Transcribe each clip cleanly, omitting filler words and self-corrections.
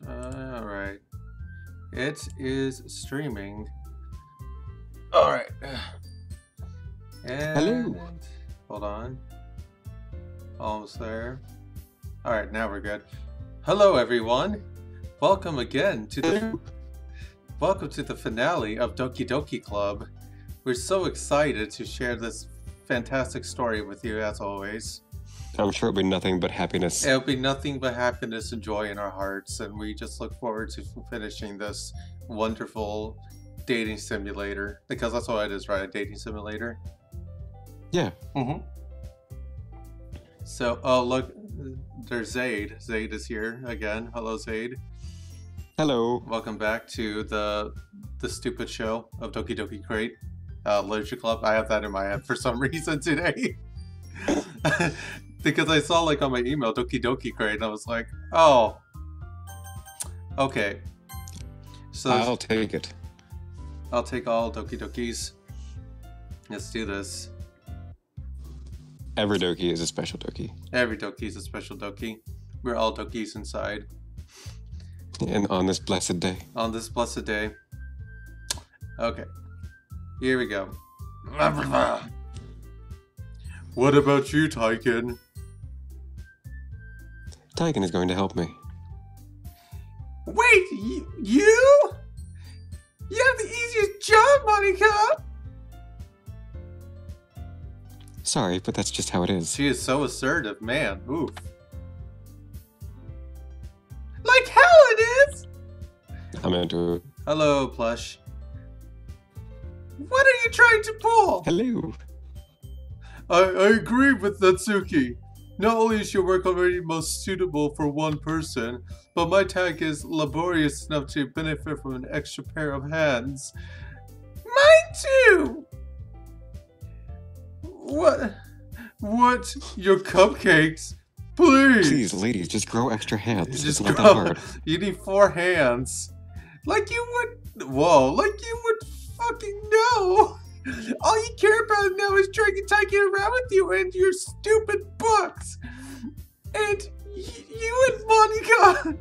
Alright. It is streaming. Alright. And Hello. hold on. Almost there. Alright, now we're good. Hello everyone. Welcome again to the finale of Doki Doki Club. We're so excited to share this fantastic story with you as always. I'm sure it'll be nothing but happiness. It'll be nothing but happiness and joy in our hearts, and we just look forward to finishing this wonderful dating simulator. Because that's what it is, right? A dating simulator? Yeah. Mm-hmm. So, oh look, there's Zaid. Zaid is here again. Hello, Zaid. Hello. Welcome back to the stupid show of Doki Doki Crate Literature Club. I have that in my head for some reason today. Because I saw like on my email Doki Doki Crate and I was like, oh, okay. So I'll take it. I'll take all Doki Dokis. Let's do this. Every Doki is a special Doki. Every Doki is a special Doki. We're all Dokis inside. And on this blessed day. On this blessed day. Okay. Here we go. What about you, Tykan? Tykan is going to help me. Wait, you? You have the easiest job, Monica! Sorry, but that's just how it is. She is so assertive, man. Oof. Like hell it is! I'm into it. Hello, Plush. What are you trying to pull? Hello. I agree with Natsuki. Not only is your work already most suitable for one person, but my tag is laborious enough to benefit from an extra pair of hands. Mine too! What? Your cupcakes? Please! Please, ladies, just grow extra hands. Just it's not that hard. You need 4 hands. Like you would... Whoa, like you would fucking know! All you care about now is dragging Tykan around with you and your stupid books! And you and Monica!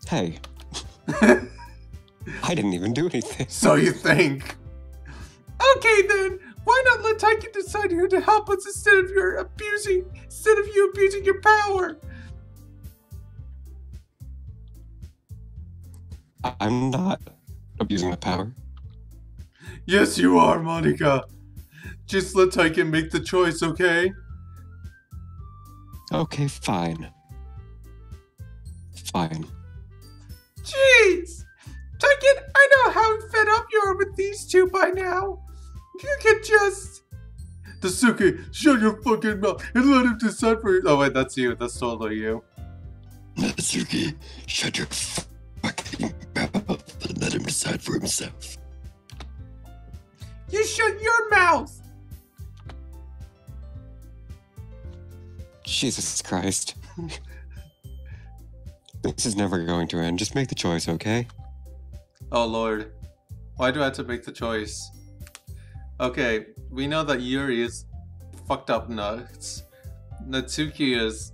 Hey. I didn't even do anything. So you think. Okay then, why not let Tykan decide who to help us instead of you abusing your power? I'm not abusing my power. Yes, you are, Monica. Just let Tykan make the choice, okay? Okay, fine. Fine. Jeez! Tykan, I know how fed up you are with these two by now. You could just... Natsuki, shut your fucking mouth and let him decide for you. Oh wait, that's you. That's totally you. Natsuki, shut your fucking mouth and let him decide for himself. You shut your mouth! Jesus Christ. This is never going to end. Just make the choice, okay? Oh lord. Why do I have to make the choice? Okay, we know that Yuri is fucked up nuts. Natsuki is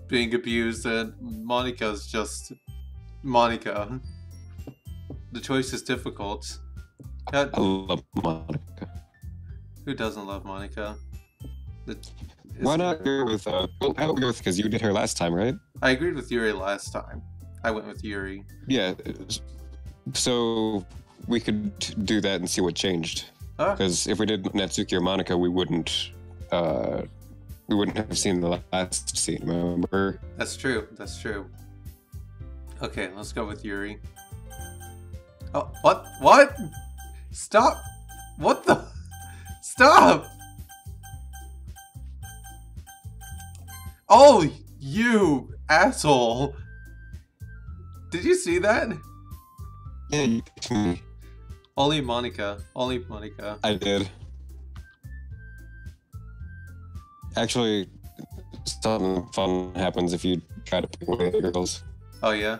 being abused and Monika's just Monica. The choice is difficult. I love Monica. Who doesn't love Monica? Why not go with, well, I would go with, because you did her last time, right? I agreed with Yuri last time. I went with Yuri. Yeah, so we could do that and see what changed. Because if we did Natsuki or Monica, we wouldn't have seen the last scene, remember? That's true, that's true. Okay, let's go with Yuri. Oh, what? What? Stop! What the? Stop! Oh, you asshole! Did you see that? Yeah, you picked me. Only Monica. Only Monica. I did. Actually, something fun happens if you try to pick one of the girls. Oh yeah?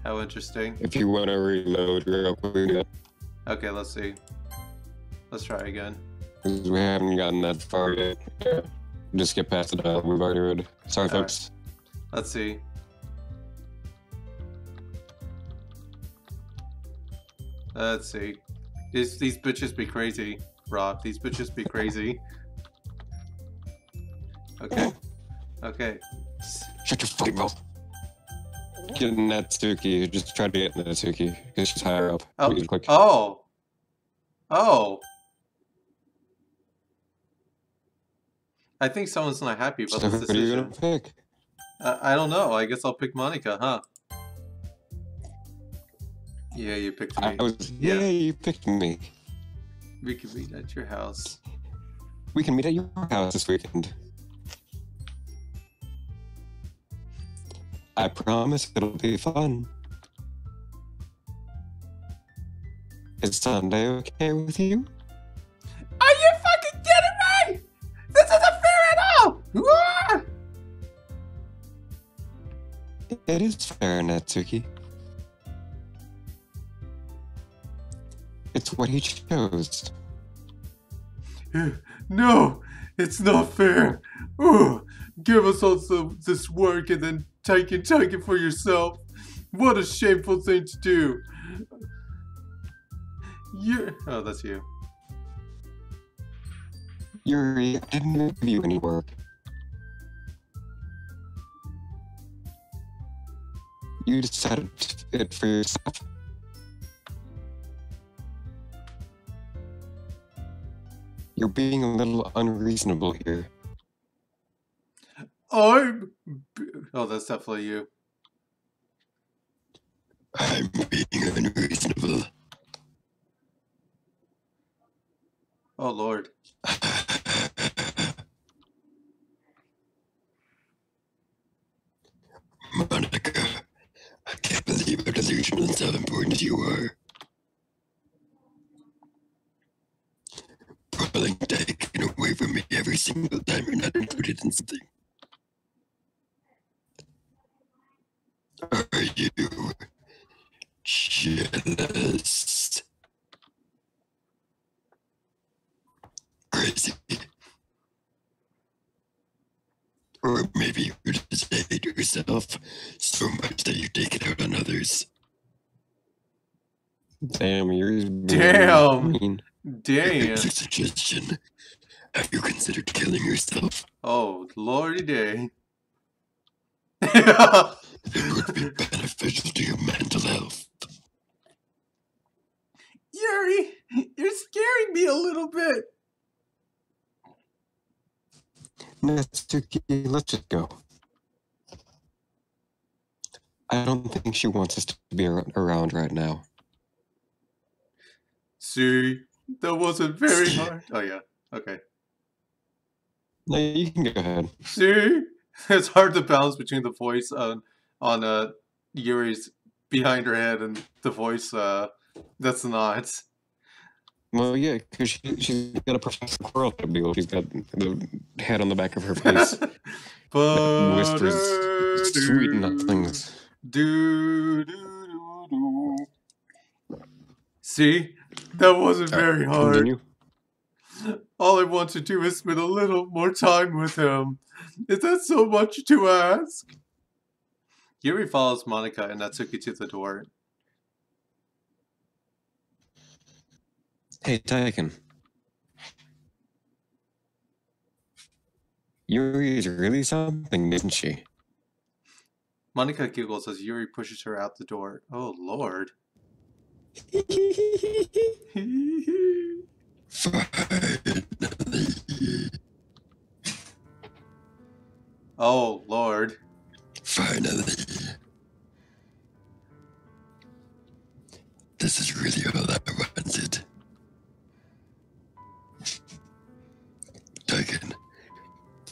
How interesting. If you want to reload real quick. Okay, let's see. Let's try again. Because we haven't gotten that far yet. Yeah. Just get past the dialogue we've already read. Sorry, folks. Let's see. Let's see. These bitches be crazy, Rob. These bitches be crazy. Okay. Okay. Shut your fucking mouth. Get Natsuki. Just try to get Natsuki because she's higher up. Oh. Really quick. Oh. Oh. I think someone's not happy about this So who are you decision. gonna pick? I don't know. I guess I'll pick Monica, huh? Yeah, you picked me. Yeah, you picked me. We can meet at your house. We can meet at your house this weekend. I promise it'll be fun. Is Sunday okay with you? Are you fucking kidding me? This isn't fair at all! Ah! It is fair, Natsuki. It's what he chose. No, it's not fair. Ugh, give us all this work and then take it for yourself. What a shameful thing to do. Oh, that's you. Yuri, I didn't give you any work. You decided it for yourself. You're being a little unreasonable here. Oh, that's definitely you. I'm being unreasonable. Oh, Lord. Monica, I can't believe how delusional and self-important you are. Pulling taken away from me every single time you're not included in something. Are you jealous? Crazy. Or maybe you just hate yourself so much that you take it out on others. Damn, you're Damn. Damn. Here's a suggestion. Have you considered killing yourself? Oh, lordy day. It would be beneficial to your mental health. Yuri, you're scaring me a little bit. Natsuki, let's just go. I don't think she wants us to be around right now. See, that wasn't very hard. Oh, yeah. Okay. No, you can go ahead. See? It's hard to balance between the voice on Yuri's behind her head and the voice that's not. Well, yeah, because she's got a Professor Quirrell type deal. She's got the head on the back of her face. But whispers sweet nothings. See? That wasn't very hard. Continue. All I want to do is spend a little more time with him. Is that so much to ask? Yuri follows Monica and Natsuki to the door. Hey, Tykan. Yuri is really something, isn't she? Monica giggles as Yuri pushes her out the door. Oh, Lord. Oh, Lord. Finally. This is really all I wanted. Tykan,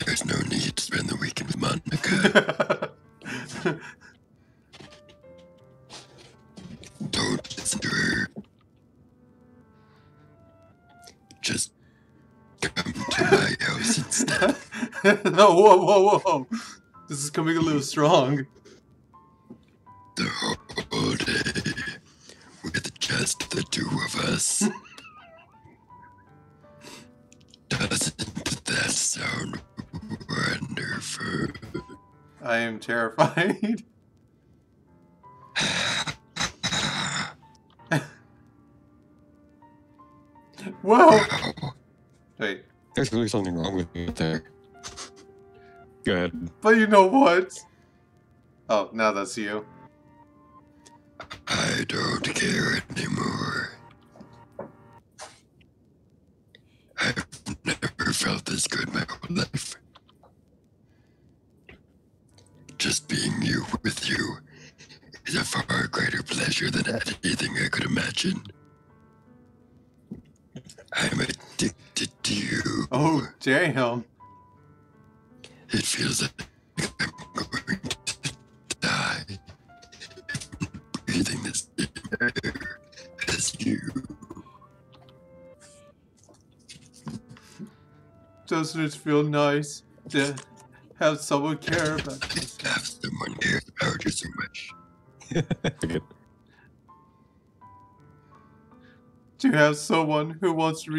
there's no need to spend the weekend with Monica. Don't listen to her. Just come to my house instead. No, whoa. This is coming a little strong. The whole day with just the two of us. Doesn't that sound wonderful? I am terrified. Whoa! Wow. Wait. There's really something wrong with me there. Go ahead. But you know what? Oh, now that's you. I don't care anymore. I've never felt this good my whole life. Just being with you is a far greater pleasure than anything I could imagine. I'm addicted to you. Oh, damn. It feels like I'm going to die. Breathing the same air as you. Doesn't it feel nice to have someone care about you? Have someone care about you so much. To have someone who wants to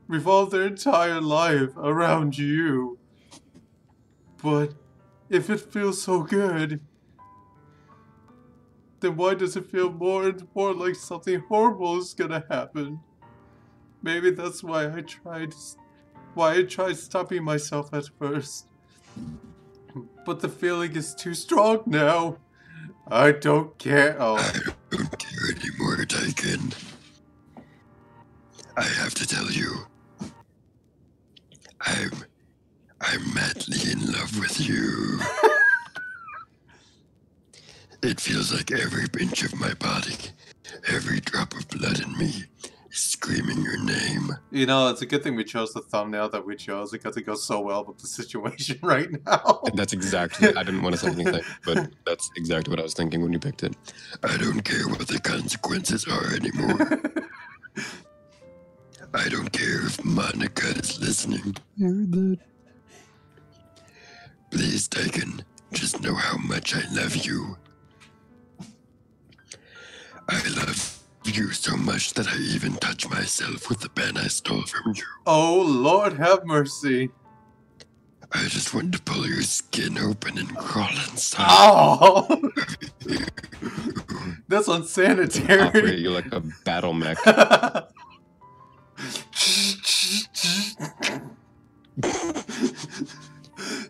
revolve their entire life around you. But if it feels so good, then why does it feel more and more like something horrible is gonna happen? Maybe that's why I tried stopping myself at first. But the feeling is too strong now. I don't care. Oh. I don't care anymore, Tykan. I have to tell you, I'm madly in love with you. It feels like every inch of my body, every drop of blood in me is screaming your name. You know, it's a good thing we chose the thumbnail that we chose because it goes so well with the situation right now. And that's exactly, I didn't want to say anything, but that's exactly what I was thinking when you picked it. I don't care what the consequences are anymore. I don't care if Monica is listening. Please, Tykan, just know how much I love you. I love you so much that I even touch myself with the pen I stole from you. Oh, Lord have mercy. I just want to pull your skin open and crawl inside. Oh! That's unsanitary. Operate you like a battle mech.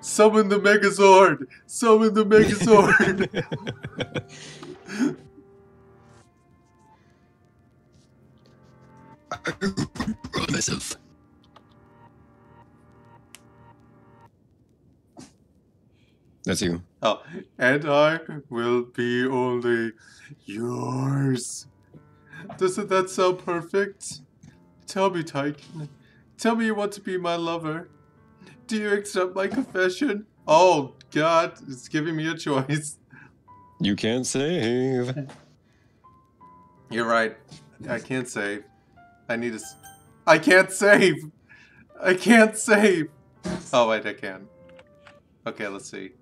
Summon the Megazord! Summon the Megazord! I roll myself. That's you. Oh, and I will be only yours. Doesn't that sound perfect? Tell me, Tykan. Tell me you want to be my lover. Do you accept my confession? Oh, God, it's giving me a choice. You can't save. You're right. I can't save. I can't save! I can't save! Oh, wait, I can. Okay, let's see.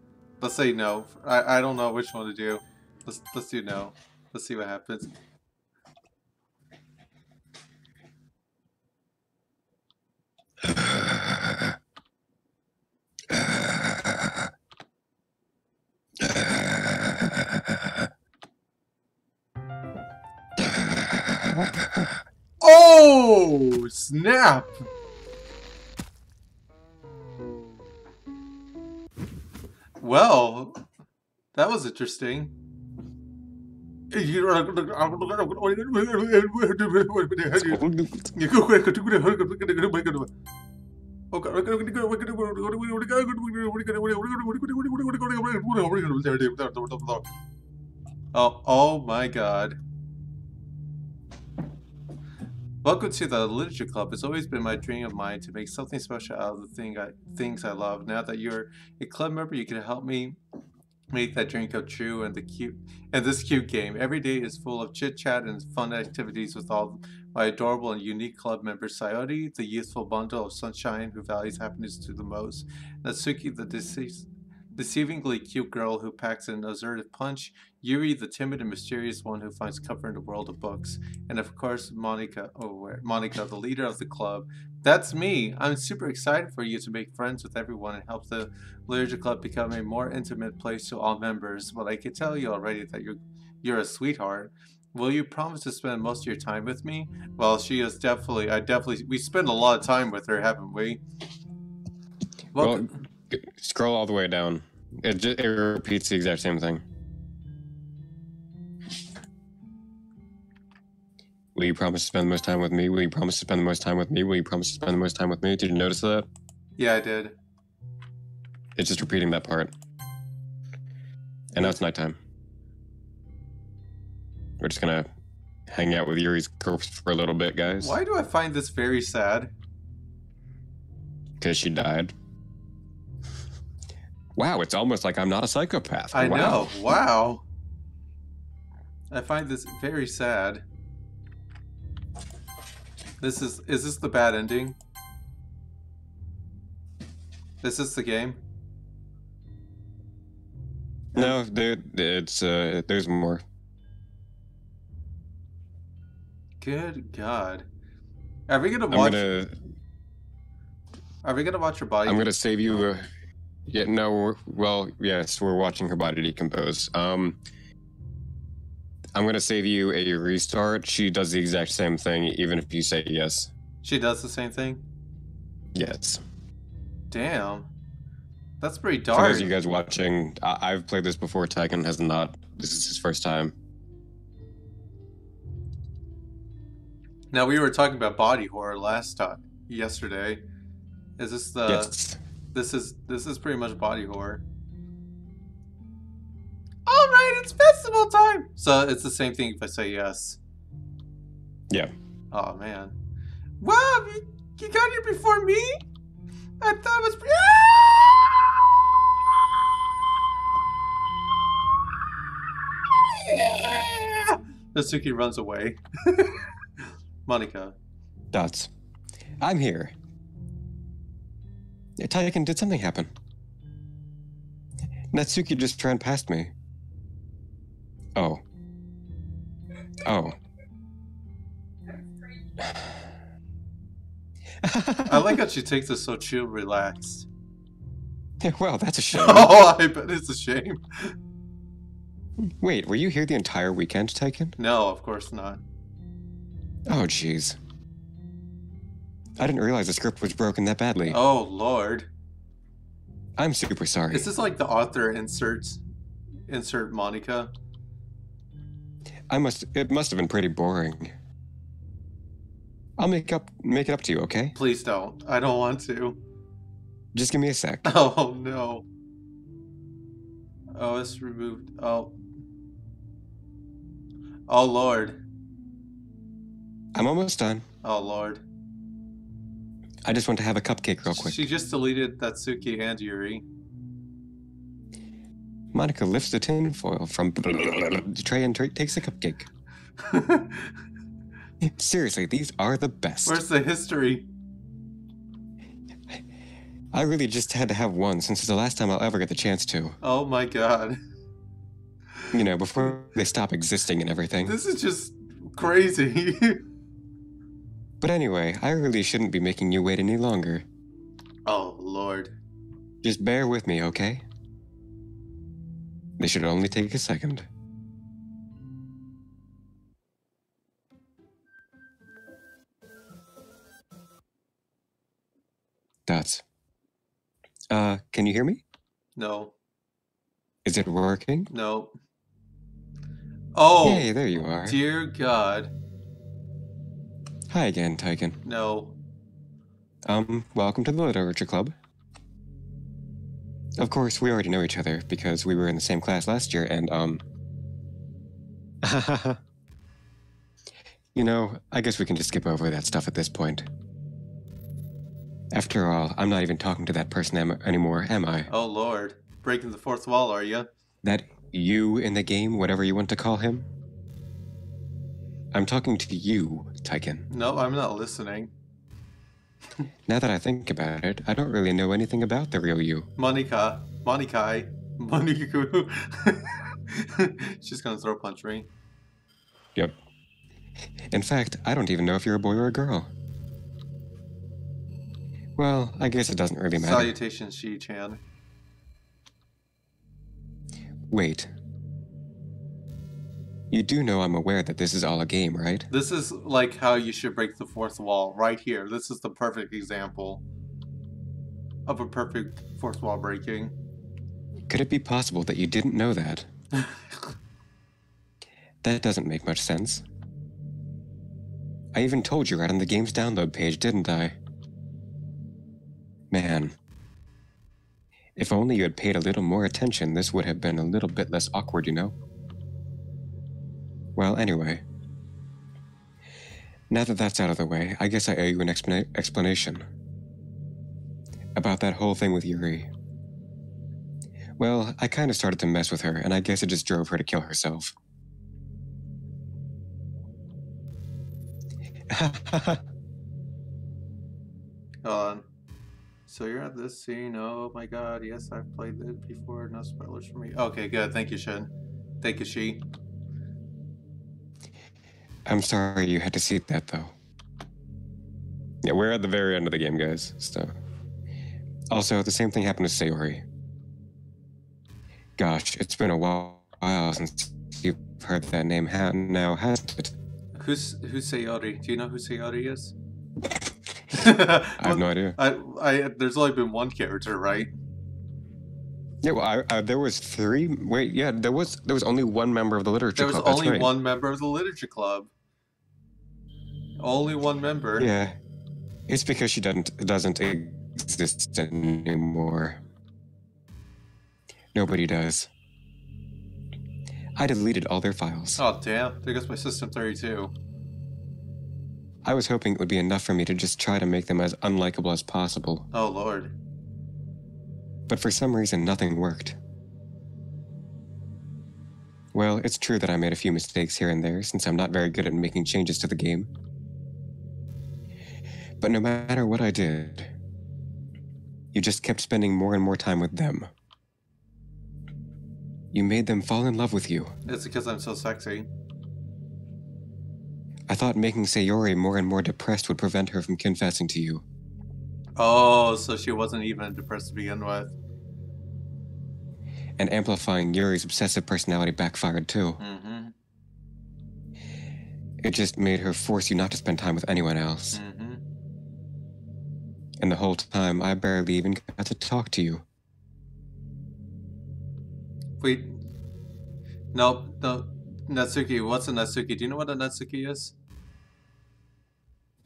Let's say no. I don't know which one to do. Let's do no. Let's see what happens. Oh, snap! Well, that was interesting. Oh my God. Welcome to the Literature Club. It's always been my dream of mine to make something special out of the things I love. Now that you're a club member, you can help me make that dream come true. And this cute game. Every day is full of chit chat and fun activities with all my adorable and unique club members. Sayori, the youthful bundle of sunshine who values happiness to the most. Natsuki, the deceivingly cute girl who packs an assertive punch. Yuri, the timid and mysterious one who finds comfort in the world of books. And of course, Monica, the leader of the club, That's me. I'm super excited for you to make friends with everyone and help the Literature Club become a more intimate place to all members. But I can tell you already that you're a sweetheart. Will you promise to spend most of your time with me? Well, she is definitely. We spend a lot of time with her, haven't we? Well, scroll all the way down. It repeats the exact same thing. Will you promise to spend the most time with me? Will you promise to spend the most time with me? Will you promise to spend the most time with me? Did you notice that? Yeah, I did. It's just repeating that part. And now it's nighttime. We're just gonna hang out with Yuri's corpse for a little bit, guys. Why do I find this very sad? Because she died. Wow, it's almost like I'm not a psychopath. I know. Wow. I find this very sad. Is this the bad ending? Is this the game? No, there's more. Good God. Are we gonna watch her body? I'm gonna save you yeah, no, yes, we're watching her body decompose. I'm gonna save you a restart. She does the exact same thing, even if you say yes. She does the same thing? Yes. Damn. That's pretty dark. For those of you guys watching, I've played this before. Tykan has not. This is his first time. Now, we were talking about body horror yesterday. Is this the... Yes. This is pretty much body horror. Alright, it's festival time! So it's the same thing if I say yes. Yeah. Oh, man. Wow, you got here before me? I thought it was... Natsuki runs away. Monica. Dots. I'm here. Tykan, did something happen? Natsuki just ran past me. Oh. Oh. I like how she takes this so chill, relaxed. Well, that's a shame. Oh, I bet it's a shame. Wait, were you here the entire weekend, Tykan? No, of course not. Oh, jeez. I didn't realize the script was broken that badly. Oh, Lord. I'm super sorry. Is this like the author insert Monica? It must have been pretty boring. I'll make it up to you, okay? Please don't. I don't want to. Just give me a sec. Oh, no. Oh, it's removed. Oh. Oh, Lord. I'm almost done. Oh, Lord. I just want to have a cupcake real quick. She just deleted Natsuki and Yuri. Monica lifts the tin foil from the tray and takes a cupcake. Seriously, these are the best. Where's the history? I really just had to have one since it's the last time I'll ever get the chance to. Oh my God. You know, before they stop existing and everything. This is just crazy. But anyway, I really shouldn't be making you wait any longer. Oh, Lord. Just bear with me, okay? This should only take a second. Dots. Can you hear me? No. Is it working? No. Oh! Hey, there you are. Dear God. Hi again, Tykan. No. Welcome to the Literature Club. Of course, we already know each other because we were in the same class last year and, You know, I guess we can just skip over that stuff at this point. After all, I'm not even talking to that person anymore, am I? Oh, Lord. Breaking the fourth wall, are you? That you in the game, whatever you want to call him? I'm talking to you, Tykan. No, I'm not listening. Now that I think about it, I don't really know anything about the real you. Monica. She's gonna throw punch me. Yep. In fact, I don't even know if you're a boy or a girl. Well, I guess it doesn't really matter. Salutations, Shi-chan. Wait. You do know I'm aware that this is all a game, right? This is like how you should break the fourth wall, right here. This is the perfect example of a perfect fourth wall breaking. Could it be possible that you didn't know that? That doesn't make much sense. I even told you right on the game's download page, didn't I? Man. If only you had paid a little more attention, this would have been a little bit less awkward, you know? Well, anyway. Now that that's out of the way, I guess I owe you an explanation. About that whole thing with Yuri. Well, I kind of started to mess with her, and I guess it just drove her to kill herself. Hold on. So you're at this scene. Oh my god, yes, I've played it before. No spoilers for me. Okay, good. Thank you, Shin. Thank you, Shi. I'm sorry you had to see that, though. Yeah, we're at the very end of the game, guys, so... Also, the same thing happened to Sayori. Gosh, it's been a while since you've heard that name now, hasn't it? Who's Sayori? Do you know who Sayori is? I have no idea. There's only been one character, right? Yeah, well, there was three. Wait, yeah, there was only one member of the literature club. There was only one member of the literature club. Only one member. Yeah, it's because she doesn't exist anymore. Nobody does. I deleted all their files. Oh damn! There goes my System 32. I was hoping it would be enough for me to just try to make them as unlikable as possible. Oh lord. But for some reason, nothing worked. Well, it's true that I made a few mistakes here and there, since I'm not very good at making changes to the game. But no matter what I did, you just kept spending more and more time with them. You made them fall in love with you. It's because I'm so sexy. I thought making Sayori more and more depressed would prevent her from confessing to you. Oh, so she wasn't even depressed to begin with. And amplifying Yuri's obsessive personality backfired too. Mm-hmm. It just made her force you not to spend time with anyone else. Mm-hmm. And the whole time, I barely even got to talk to you. Wait. No. Natsuki, what's a Natsuki? Do you know what a Natsuki is?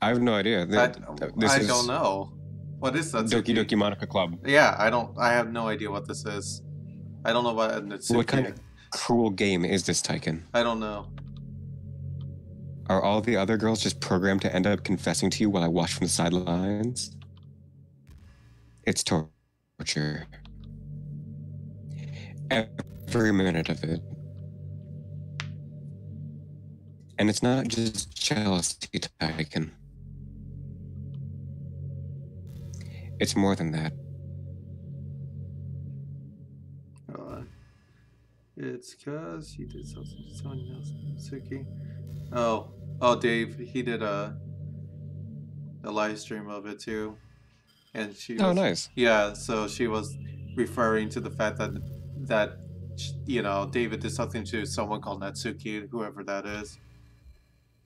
I have no idea. I don't know. What is Natsuki? Doki Doki Monica Club. Yeah, I have no idea what this is. I don't know what a Natsuki is. What kind of cruel game is this, Tykan? I don't know. Are all the other girls just programmed to end up confessing to you while I watch from the sidelines? It's torture. Every minute of it. And it's not just jealousy, Tykan. It's more than that. It's because he did something to someone else, Natsuki. Oh, Dave, he did a live stream of it too. And she was, oh, nice. Yeah, so she was referring to the fact that you know, David did something to someone called Natsuki, whoever that is.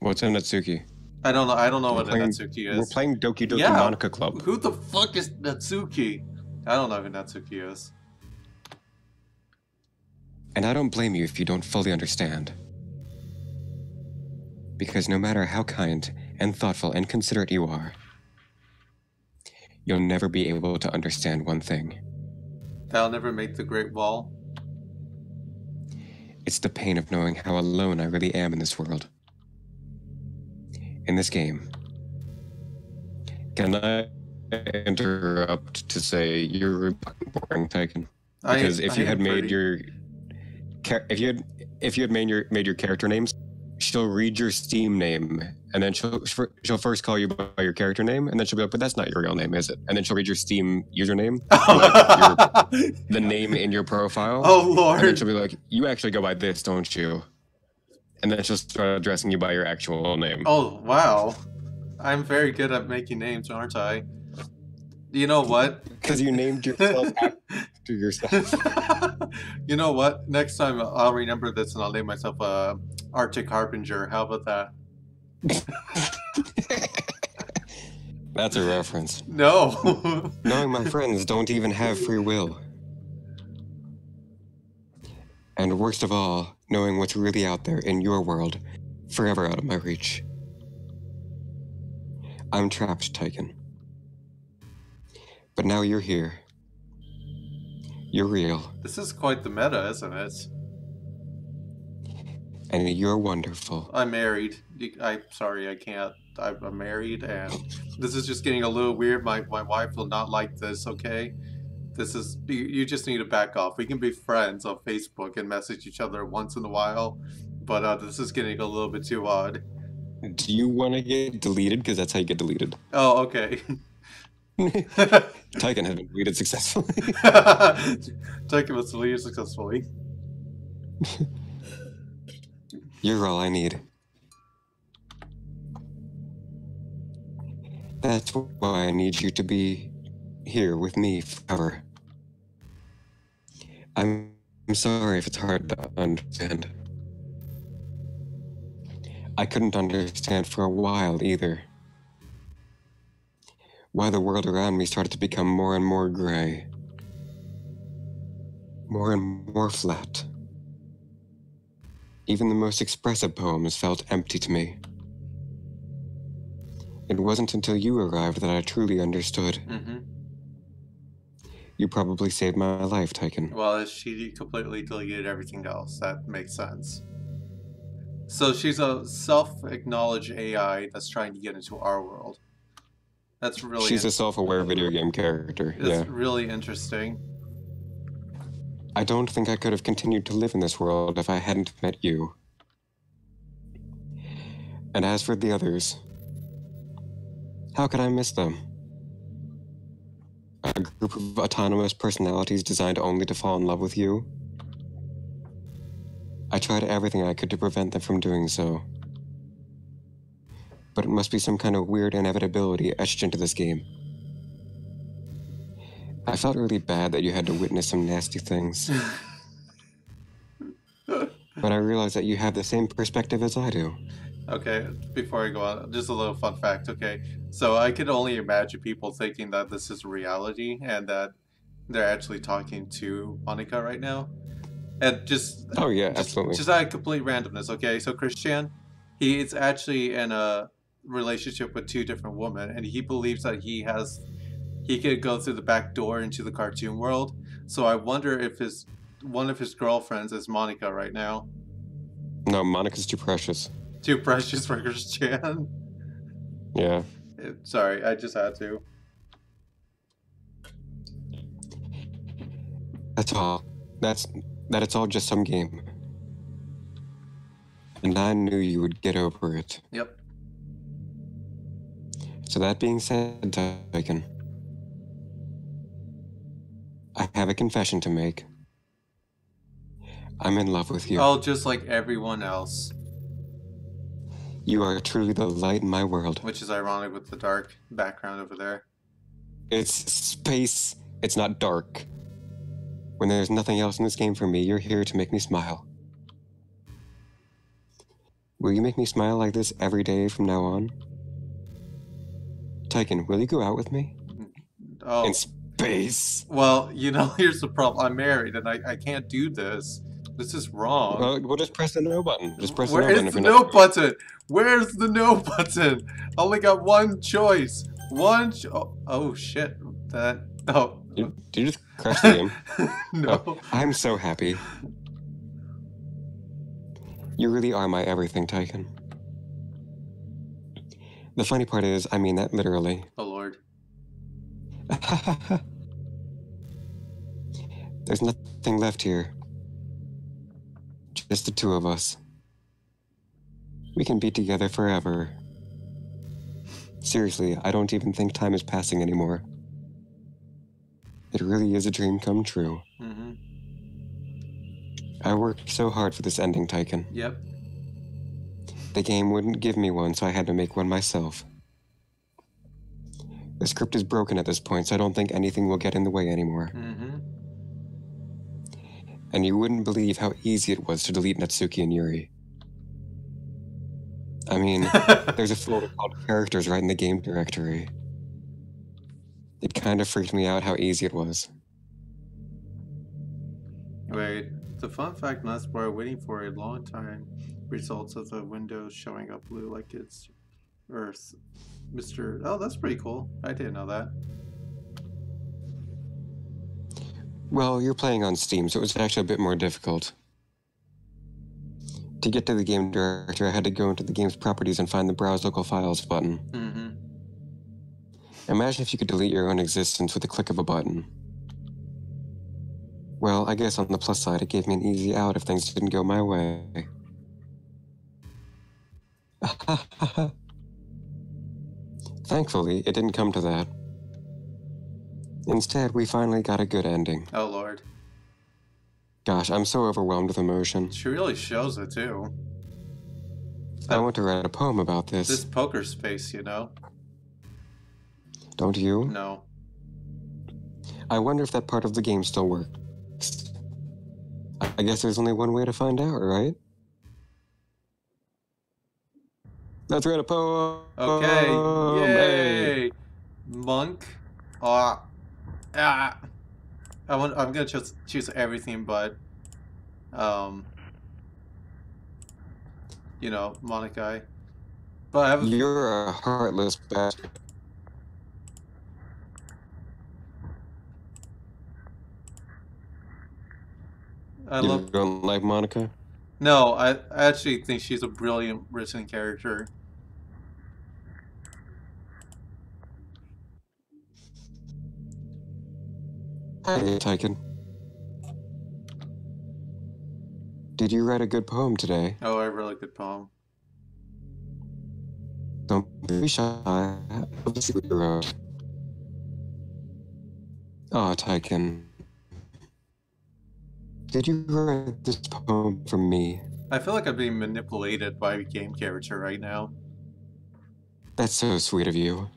What's a Natsuki? I don't know what a Natsuki is. We're playing Doki Doki Monica Club. Who the fuck is Natsuki? I don't know who Natsuki is. And I don't blame you if you don't fully understand. Because no matter how kind and thoughtful and considerate you are, you'll never be able to understand one thing. That'll never make the Great Wall. It's the pain of knowing how alone I really am in this world. In this game. Can I interrupt to say you're boring, Tykan? Because if you had made your character names, she'll read your Steam name, and then she'll first call you by your character name, and then she'll be like, "But that's not your real name, is it?" And then she'll read your Steam username, like the name in your profile. Oh lord! And then she'll be like, "You actually go by this, don't you?" And then she'll start addressing you by your actual name. Oh wow! I'm very good at making names, aren't I? You know what? Because you named yourself after yourself. You know what? Next time I'll remember this and I'll name myself Arctic Harbinger. How about that? That's a reference. No. Knowing my friends don't even have free will. And worst of all, knowing what's really out there in your world, forever out of my reach. I'm trapped, Tykan. But now you're here. You're real. This is quite the meta, isn't it? And you're wonderful. I'm married. I'm sorry, I can't. I'm married, and this is just getting a little weird. My wife will not like this, okay? This is... You just need to back off. We can be friends on Facebook and message each other once in a while, but this is getting a little bit too odd. Do you want to get deleted? Because that's how you get deleted. Oh, okay. Tykan has been deleted successfully. Tykan was deleted successfully. You're all I need. That's why I need you to be here with me forever. I'm sorry if it's hard to understand. I couldn't understand for a while either. Why the world around me started to become more and more gray. More and more flat. Even the most expressive poems felt empty to me. It wasn't until you arrived that I truly understood. Mm-hmm. You probably saved my life, Tykan. Well, she completely deleted everything else. That makes sense. So she's a self-acknowledged AI that's trying to get into our world. That's really... She's a self-aware video game character, It's really interesting. I don't think I could have continued to live in this world if I hadn't met you. And as for the others, how could I miss them? A group of autonomous personalities designed only to fall in love with you? I tried everything I could to prevent them from doing so. But it must be some kind of weird inevitability etched into this game. I felt really bad that you had to witness some nasty things. But I realized that you have the same perspective as I do. Okay, before I go on, just a little fun fact, okay? So I could only imagine people thinking that this is reality and that they're actually talking to Monica right now. And just... Oh yeah, absolutely. Just out of complete randomness, okay? So Christian, he is actually in a relationship with two different women, and he believes that he could go through the back door into the cartoon world. So I wonder if one of his girlfriends is Monica right now. No, Monica's too precious. Too precious for Christian. Yeah. Sorry, I just had to. That's all. That it's all just some game. And I knew you would get over it. Yep. So that being said, Tykan, I have a confession to make. I'm in love with you. Oh, just like everyone else. You are truly the light in my world. Which is ironic with the dark background over there. It's space. It's not dark. When there's nothing else in this game for me, you're here to make me smile. Will you make me smile like this every day from now on? Tykan, will you go out with me? Oh. In space. Well, you know, here's the problem. I'm married and I can't do this. This is wrong. Well, we'll just press the no button. Just press the Where no button. is the no button? Where's the no button? I only got one choice. Oh shit. That... Oh. Did you just crash the game? No. Oh, I'm so happy. You really are my everything, Tykan. The funny part is, I mean that literally. Oh lord. There's nothing left here. Just the two of us. We can be together forever. Seriously, I don't even think time is passing anymore. It really is a dream come true. Mm-hmm. I worked so hard for this ending, Tykan. Yep. The game wouldn't give me one, so I had to make one myself. The script is broken at this point, so I don't think anything will get in the way anymore. Mm-hmm. And you wouldn't believe how easy it was to delete Natsuki and Yuri. I mean, there's a folder called characters right in the game directory. It kind of freaked me out how easy it was. Wait, the fun fact nuts were waiting for a long time. Results of the windows showing up blue like it's Earth. Oh, that's pretty cool. I didn't know that. Well, you're playing on Steam, so it was actually a bit more difficult. To get to the game directory, I had to go into the game's properties and find the Browse Local Files button. Mm-hmm. Imagine if you could delete your own existence with a click of a button. Well, I guess on the plus side, it gave me an easy out if things didn't go my way. Thankfully, it didn't come to that. Instead, we finally got a good ending. Oh, Lord. Gosh, I'm so overwhelmed with emotion. She really shows it, too. I want to write a poem about this. This poker space, you know? Don't you? No. I wonder if that part of the game still works. I guess there's only one way to find out, right? Let's write a poem! Okay, yay! Monk. I'm gonna just choose everything but, you know, Monakai. But I have. You're a heartless bastard. You don't like Monica? No, I actually think she's a brilliant written character. Hi, Tykan. Did you write a good poem today? Oh, a really good poem. Don't be shy. Let's see what you wrote. Oh, Tykan. Did you write this poem for me? I feel like I'm being manipulated by a game character right now. That's so sweet of you.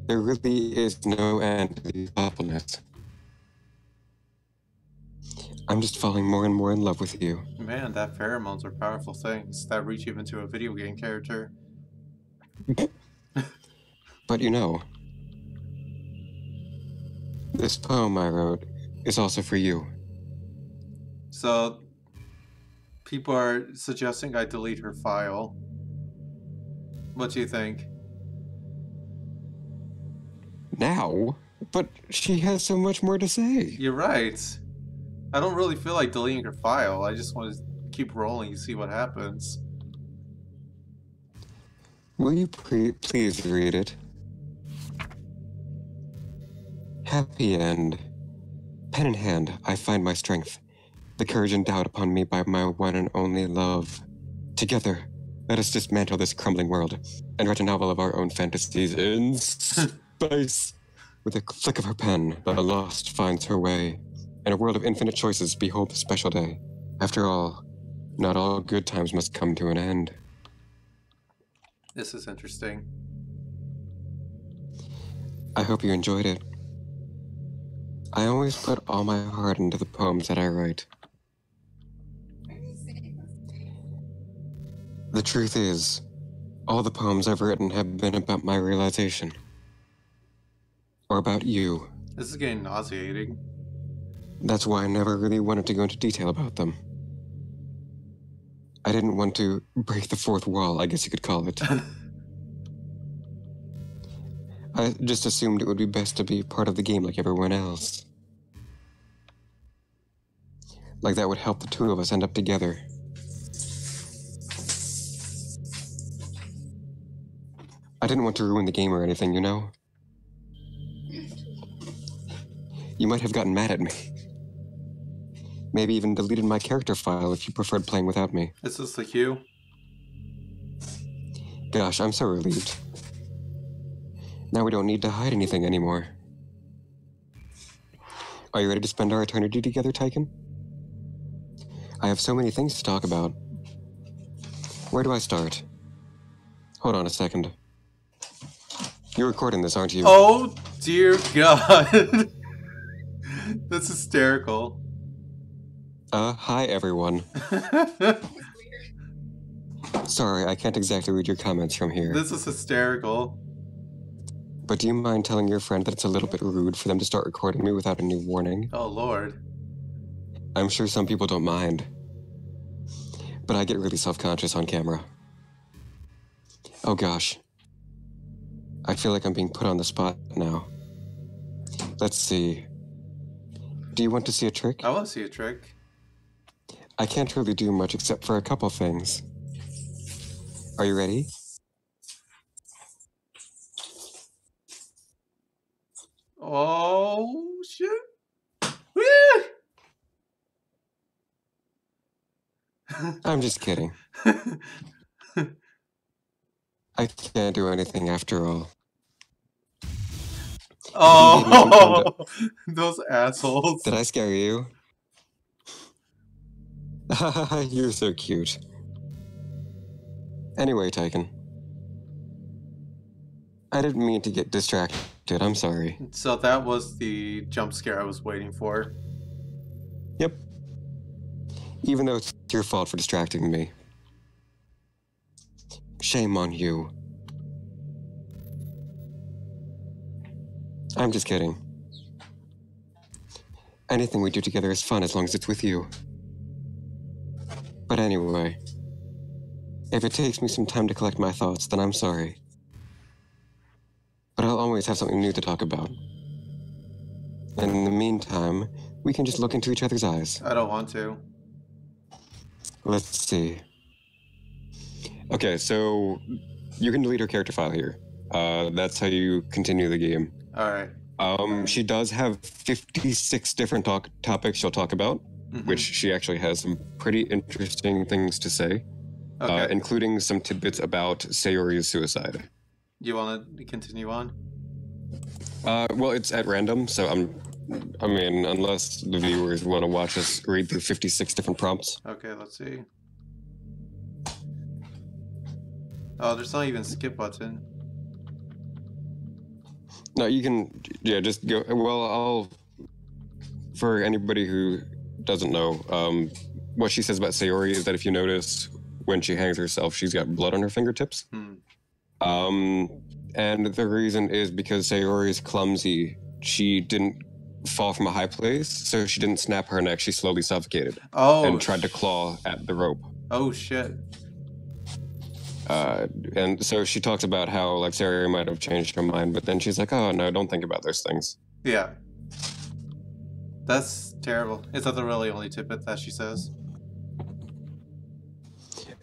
There really is no end to these thoughtfulness. I'm just falling more and more in love with you. Man, that pheromones are powerful things that reach even to a video game character. But you know, this poem I wrote is also for you. So, people are suggesting I delete her file. What do you think? Now? But she has so much more to say. You're right. I don't really feel like deleting her file. I just want to keep rolling and see what happens. Will you please read it? Happy end. Pen in hand, I find my strength, the courage endowed upon me by my one and only love. Together, let us dismantle this crumbling world and write a novel of our own fantasies in space. With a flick of her pen, the lost finds her way. In a world of infinite choices, behold the special day. After all, not all good times must come to an end. This is interesting. I hope you enjoyed it. I always put all my heart into the poems that I write. The truth is, all the poems I've written have been about my realization. Or about you. This is getting nauseating. That's why I never really wanted to go into detail about them. I didn't want to break the fourth wall, I guess you could call it. I just assumed it would be best to be part of the game like everyone else. Like that would help the two of us end up together. I didn't want to ruin the game or anything, you know? You might have gotten mad at me. Maybe even deleted my character file if you preferred playing without me. Is this the cue? Gosh, I'm so relieved. Now we don't need to hide anything anymore. Are you ready to spend our eternity together, Tykan? I have so many things to talk about. Where do I start? Hold on a second. You're recording this, aren't you? Oh dear God. That's hysterical. Hi everyone. Sorry, I can't exactly read your comments from here. This is hysterical. But do you mind telling your friend that it's a little bit rude for them to start recording me without a new warning? Oh Lord. I'm sure some people don't mind. But I get really self-conscious on camera. Oh gosh. I feel like I'm being put on the spot now. Let's see. Do you want to see a trick? I want to see a trick. I can't really do much except for a couple things. Are you ready? Oh shit. Woo! I'm just kidding. I can't do anything after all. Oh, those assholes. Did I scare you? You're so cute. Anyway, Tykan. I didn't mean to get distracted, I'm sorry. So that was the jump scare I was waiting for. Yep. Even though it's your fault for distracting me. Shame on you. I'm just kidding. Anything we do together is fun as long as it's with you. But anyway, if it takes me some time to collect my thoughts, then I'm sorry. But I'll always have something new to talk about. And in the meantime, we can just look into each other's eyes. I don't want to. Let's see. Okay, so you can delete her character file here. That's how you continue the game. Alright. She does have 56 different topics she'll talk about, which she actually has some pretty interesting things to say, Okay. including some tidbits about Sayori's suicide. You want to continue on? Well, it's at random, so I mean, unless the viewers want to watch us read through 56 different prompts. Okay, let's see. Oh, there's not even a skip button. No, you can, yeah, just go. Well, for anybody who doesn't know, what she says about Sayori is that if you notice, when she hangs herself, she's got blood on her fingertips. And the reason is because Sayori is clumsy. She didn't fall from a high place, so she didn't snap her neck. She slowly suffocated. Oh. And tried to claw at the rope. Oh shit. And so she talks about how like Sayori might have changed her mind, but then she's like, "Oh no, don't think about those things." Yeah. That's terrible. Is that the really only tidbit that she says?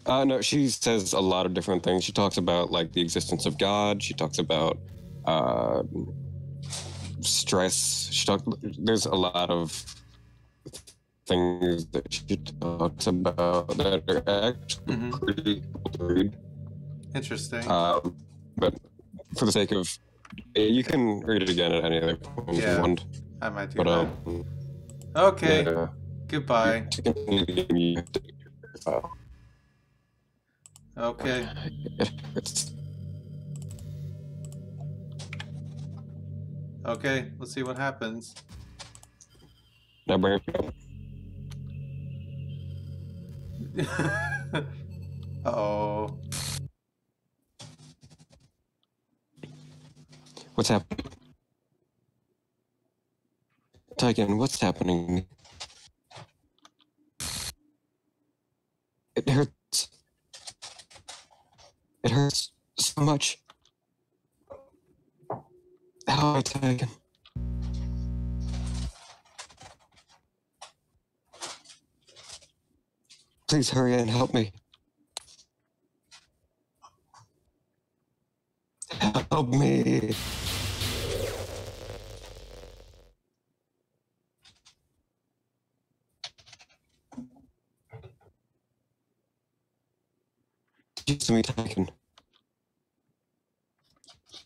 No, she says a lot of different things. She talks about like the existence of God. She talks about stress. There's a lot of things that she talks about that are actually pretty cool to read. Interesting. But for the sake of, you can read it again at any other point if you want. I might do that. Okay. Yeah. Goodbye. To continue the game, you have to get your file. Okay. Okay, let's see what happens. Now bring it up. Uh-oh. What's happening? Tykan, what's happening? It hurts. It hurts so much. How, Tykan? Please hurry and help me. Help me. Did you see me, Tykan?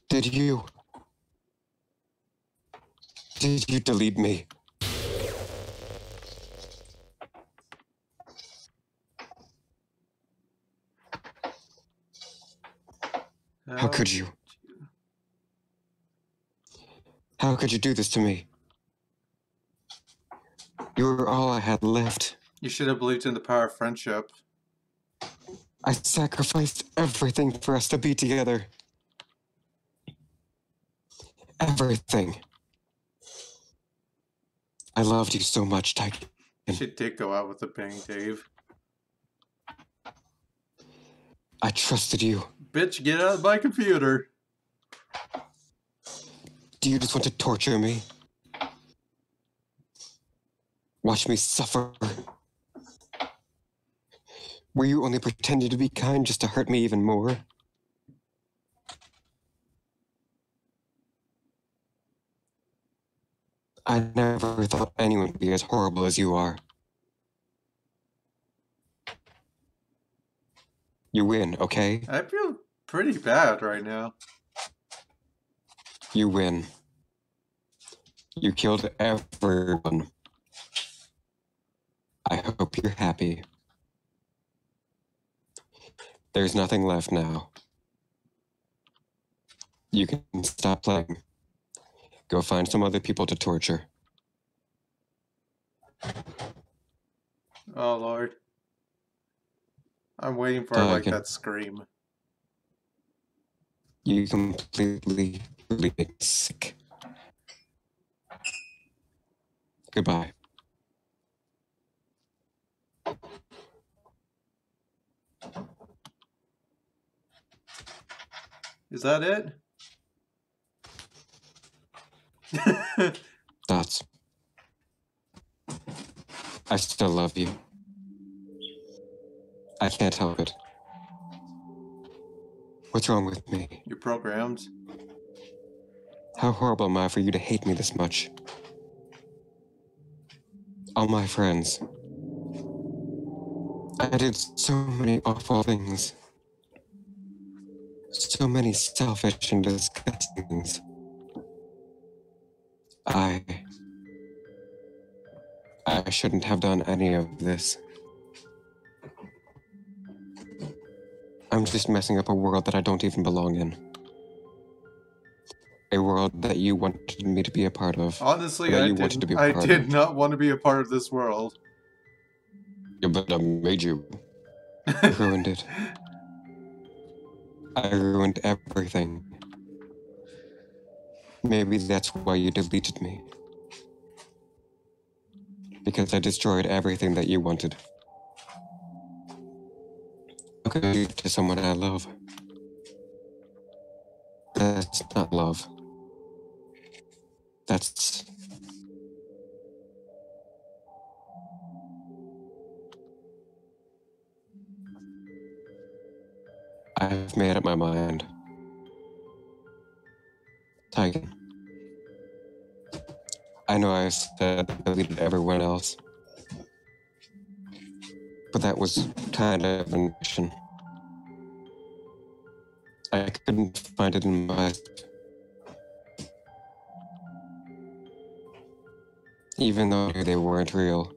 Did you delete me? could you? How could you do this to me? You were all I had left. You should have believed in the power of friendship. I sacrificed everything for us to be together. Everything. I loved you so much, Tykan. She did go out with a bang, Dave. I trusted you. Bitch, get out of my computer. Do you just want to torture me? Watch me suffer. Were you only pretending to be kind just to hurt me even more? I never thought anyone would be as horrible as you are. You win, okay? I feel pretty bad right now. You win. You killed everyone. I hope you're happy. There's nothing left now. You can stop playing. Go find some other people to torture. Oh, Lord. I'm waiting for, like, that scream. You completely make me sick. Goodbye. Is that it? Thoughts. I still love you. I can't help it. What's wrong with me? You're programmed. How horrible am I for you to hate me this much? All my friends. I did so many awful things. So many selfish and disgusting things. I shouldn't have done any of this. I'm just messing up a world that I don't even belong in. A world that you wanted me to be a part of. Honestly, I did not want to be a part of this world. Yeah, but I made you. I ruined it. I ruined everything. Maybe that's why you deleted me. Because I destroyed everything that you wanted. How could I do to someone I love? That's not love. That's... I've made up my mind. Tykan. I know I said I deleted everyone else. But that was kind of an mission. I couldn't find it in my... Even though I knew they weren't real.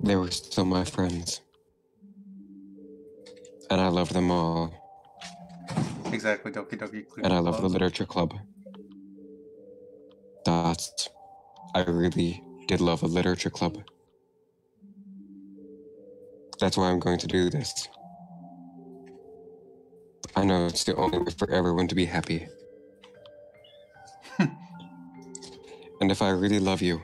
They were still my friends. And I loved them all. Exactly, Doki Doki. And I love the literature club. That's... I really did love a literature club. That's why I'm going to do this. I know it's the only way for everyone to be happy. And if I really love you,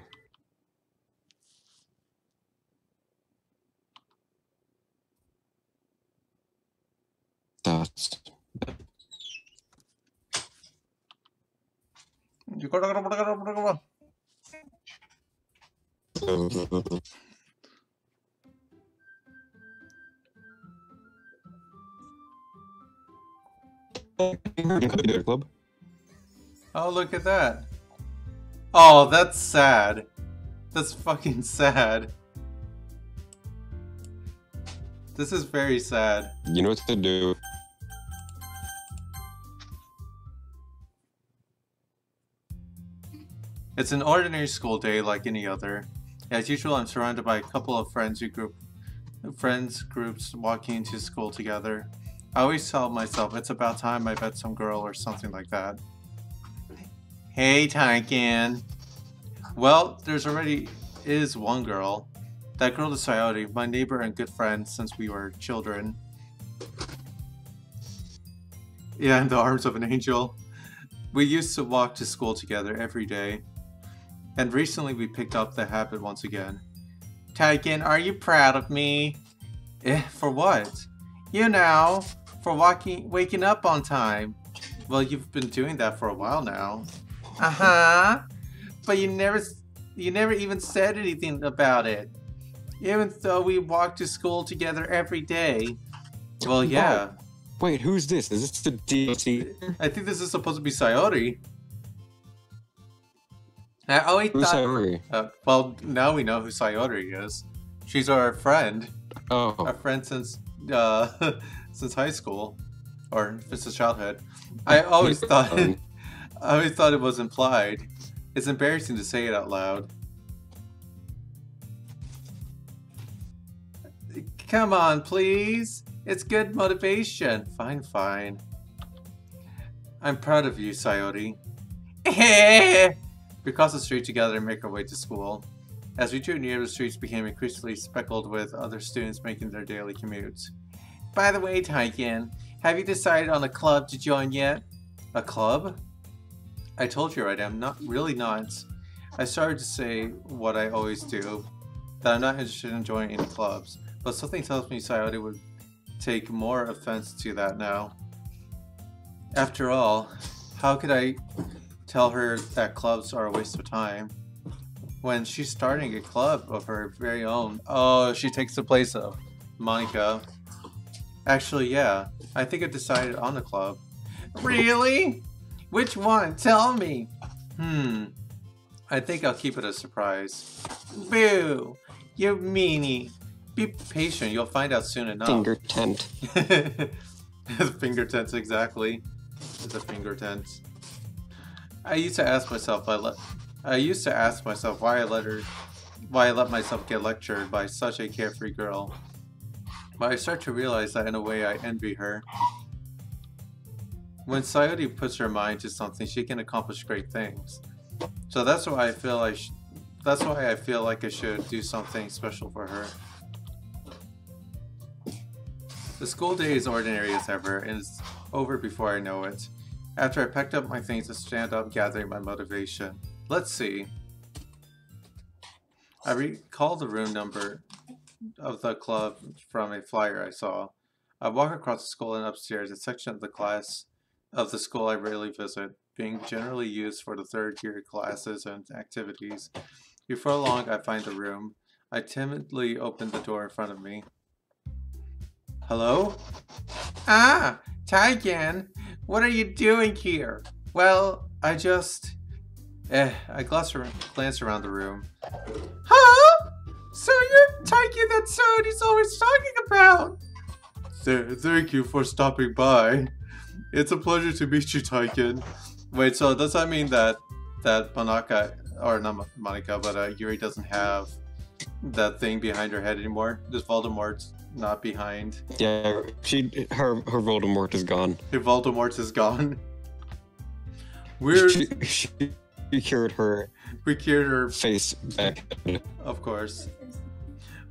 that's... Club? Oh, look at that. Oh, that's sad. That's fucking sad. This is very sad. You know what to do. It's an ordinary school day like any other. As usual, I'm surrounded by a couple of groups walking into school together. I always tell myself it's about time I met some girl or something like that. Hey, Tykan. Well, there's already is one girl. That girl is Sayori, my neighbor and good friend since we were children. Yeah, in the arms of an angel. We used to walk to school together every day. And recently we picked up the habit once again. Tykan, are you proud of me? For what? You know, for waking up on time. Well, you've been doing that for a while now. Uh-huh. But you never even said anything about it. Even though we walk to school together every day. Well, yeah. Wait, who's this? Is this the DLC? I think this is supposed to be Sayori. I always Who's thought... Sayori? Well, now we know who Sayori is. She's our friend. Oh. Our friend since since high school. Or since childhood. I always thought... I always thought it was implied. It's embarrassing to say it out loud. Come on, please. It's good motivation. Fine, fine. I'm proud of you, Sayori. We crossed the street together and make our way to school. As we drew near, the streets became increasingly speckled with other students making their daily commutes. By the way, Tykan, have you decided on a club to join yet? A club? I told you already, I'm not. I started to say what I always do, that I'm not interested in joining any clubs, but something tells me Sayori would take more offense to that now. After all, how could I tell her that clubs are a waste of time when she's starting a club of her very own? Oh, she takes the place of Monica. Actually, yeah, I think I've decided on a club. Really? Which one? Tell me. I think I'll keep it a surprise. Boo! You meanie. Be patient, you'll find out soon enough. Finger tent. Finger tents, exactly. It's a finger tent. I used to ask myself why I let myself get lectured by such a carefree girl. But I start to realize that in a way I envy her. When Sayori puts her mind to something, she can accomplish great things. So that's why I feel like I should do something special for her. The school day is ordinary as ever, and it's over before I know it. After I packed up my things to stand up, gathering my motivation. Let's see. I recall the room number of the club from a flyer I saw. I walk across the school and upstairs, a section of the class of the school I rarely visit, being generally used for the third-year classes and activities. Before long, I find the room. I timidly open the door in front of me. Hello? Ah, Tykan, what are you doing here? Well, I just... I glance around the room. Huh? So you're Tykan that Sony's always talking about? Thank you for stopping by. It's a pleasure to meet you, Tykan. Wait, so does that mean that Monica, or not Monica, but Yuri doesn't have that thing behind her head anymore? Does Voldemort's not behind? Yeah, her Voldemort is gone. Her Voldemort is gone. Weird. She cured her. We cured her face back. Of course.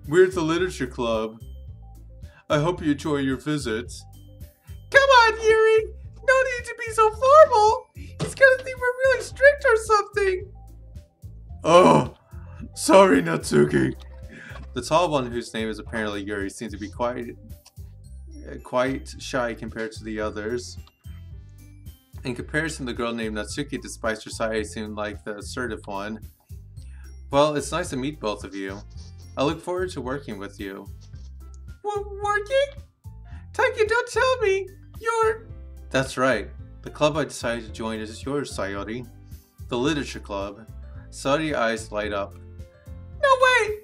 We're the Literature Club. I hope you enjoy your visit. Come on, Yuri! No need to be so formal! He's gonna think we're really strict or something! Oh! Sorry, Natsuki. The tall one, whose name is apparently Yuri, seems to be quite shy compared to the others. In comparison, the girl named Natsuki, despite her size, seemed like the assertive one. Well, it's nice to meet both of you. I look forward to working with you. Working? Tykan, don't tell me! You're... That's right. The club I decided to join is yours, Sayori. The Literature Club. Sayori's eyes light up. No way!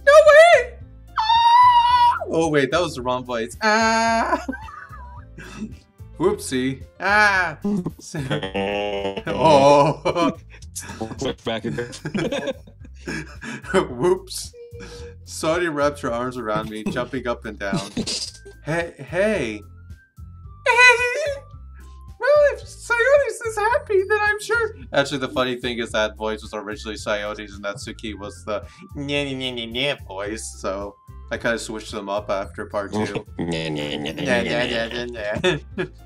No way! Ah! Oh wait, that was the wrong voice. Ah! Whoopsie. Ah! Oh! Back again. Whoops. Sayori wrapped her arms around me, jumping up and down. Hey! happy that I'm sure. Actually, the funny thing is that voice was originally Sayote's and Natsuki was the nya voice, so I kind of switched them up after part 2.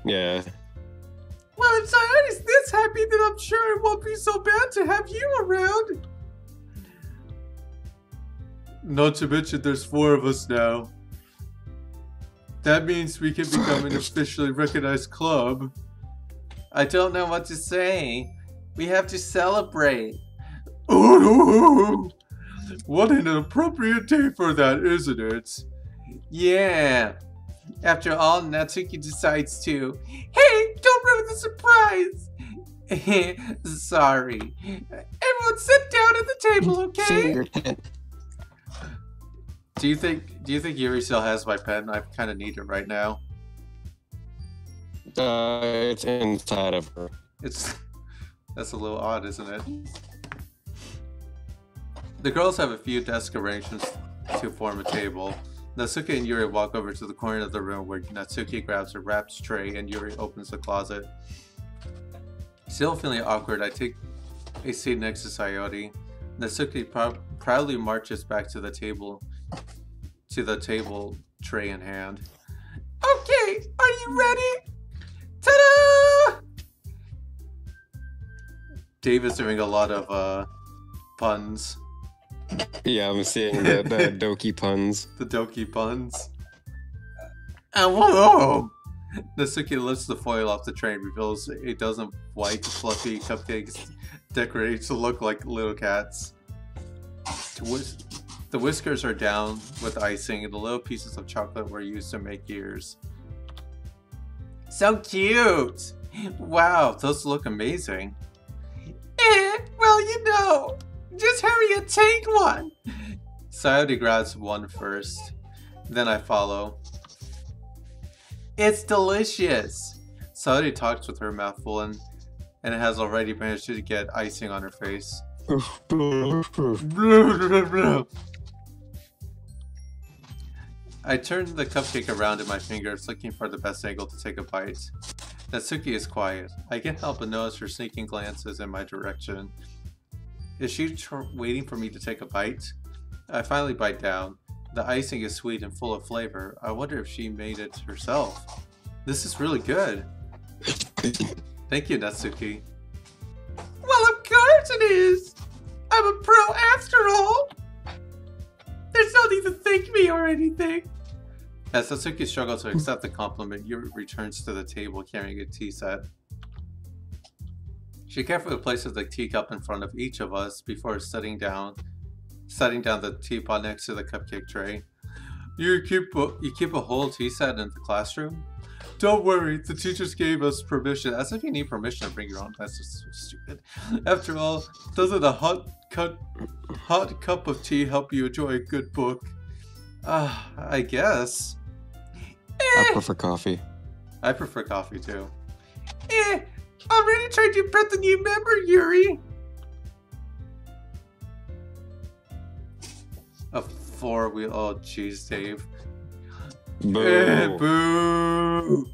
Yeah. Well, if Sayote's this happy, then I'm sure it won't be so bad to have you around. Not to mention there's 4 of us now. That means we can become an officially recognized club. I don't know what to say. We have to celebrate. Oh, what an appropriate day for that, isn't it? Yeah. After all, Natsuki decides to. Hey, don't ruin the surprise. Sorry. Everyone sit down at the table, okay? Do you think Yuri still has my pen? I kind of need it right now. It's inside of her. That's a little odd, isn't it? The girls have a few desk arrangements to form a table. Natsuki and Yuri walk over to the corner of the room where Natsuki grabs a wrapped tray and Yuri opens the closet. Still feeling awkward, I take a seat next to Sayote. Natsuki proudly marches back to the table tray in hand. Okay, are you ready? Ta-da! Dave is doing a lot of puns. Yeah, I'm seeing the Doki puns. The Doki puns. Whoa! Natsuki lifts the foil off the tray and reveals a dozen white, fluffy cupcakes decorated to look like little cats. The whiskers are down with icing, and the little pieces of chocolate were used to make ears. So cute! Wow, those look amazing. Well, you know, just hurry and take one. Sayote grabs one first, then I follow. It's delicious. Sayote talks with her mouth full and has already managed to get icing on her face. I turn the cupcake around in my fingers, looking for the best angle to take a bite. Natsuki is quiet. I can't help but notice her sneaking glances in my direction. Is she waiting for me to take a bite? I finally bite down. The icing is sweet and full of flavor. I wonder if she made it herself. This is really good. Thank you, Natsuki. Well, of course it is! I'm a pro after all! There's no need to thank me or anything. As Natsuki struggles to accept the compliment, Yuri returns to the table carrying a tea set. She carefully places the teacup in front of each of us before setting down the teapot next to the cupcake tray. You keep a whole tea set in the classroom? Don't worry, the teachers gave us permission. As if you need permission to bring your own. That's just so stupid. After all, doesn't a hot cup of tea help you enjoy a good book? I guess. I prefer coffee. I prefer coffee too. Already tried to impress the new member, Yuri. A 4-wheel. Oh, jeez, Dave. Boo. Boo.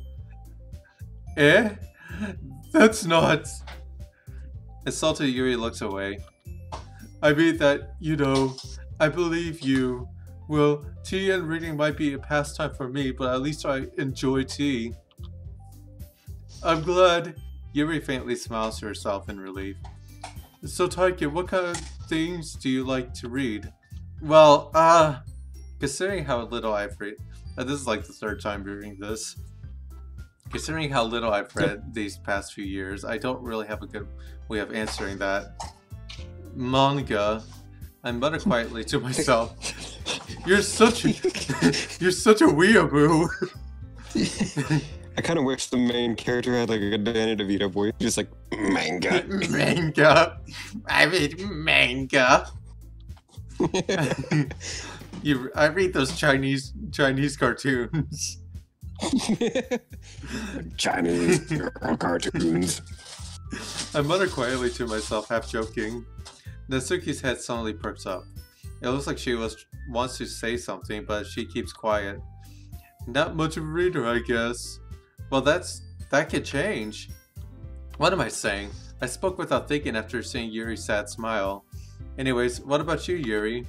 That's not. Insulted, Yuri looks away. I mean that, you know, I believe you. Well, tea and reading might be a pastime for me, but at least I enjoy tea. I'm glad. Yuri faintly smiles to herself in relief. So, Tykan, what kind of things do you like to read? Well, considering how little I've read, this is like the 3rd time reading this. Considering how little I've read these past few years, I don't really have a good way of answering that. Manga. I mutter quietly to myself. You're such a weeaboo. I kind of wish the main character had like a Danny DeVito voice, just like manga. Manga. I read manga. I read those Chinese cartoons. Chinese cartoons. I mutter quietly to myself, half joking. Natsuki's head suddenly perks up. It looks like she wants to say something, but she keeps quiet. Not much of a reader, I guess. Well, that could change. What am I saying? I spoke without thinking after seeing Yuri's sad smile. Anyways, what about you, Yuri?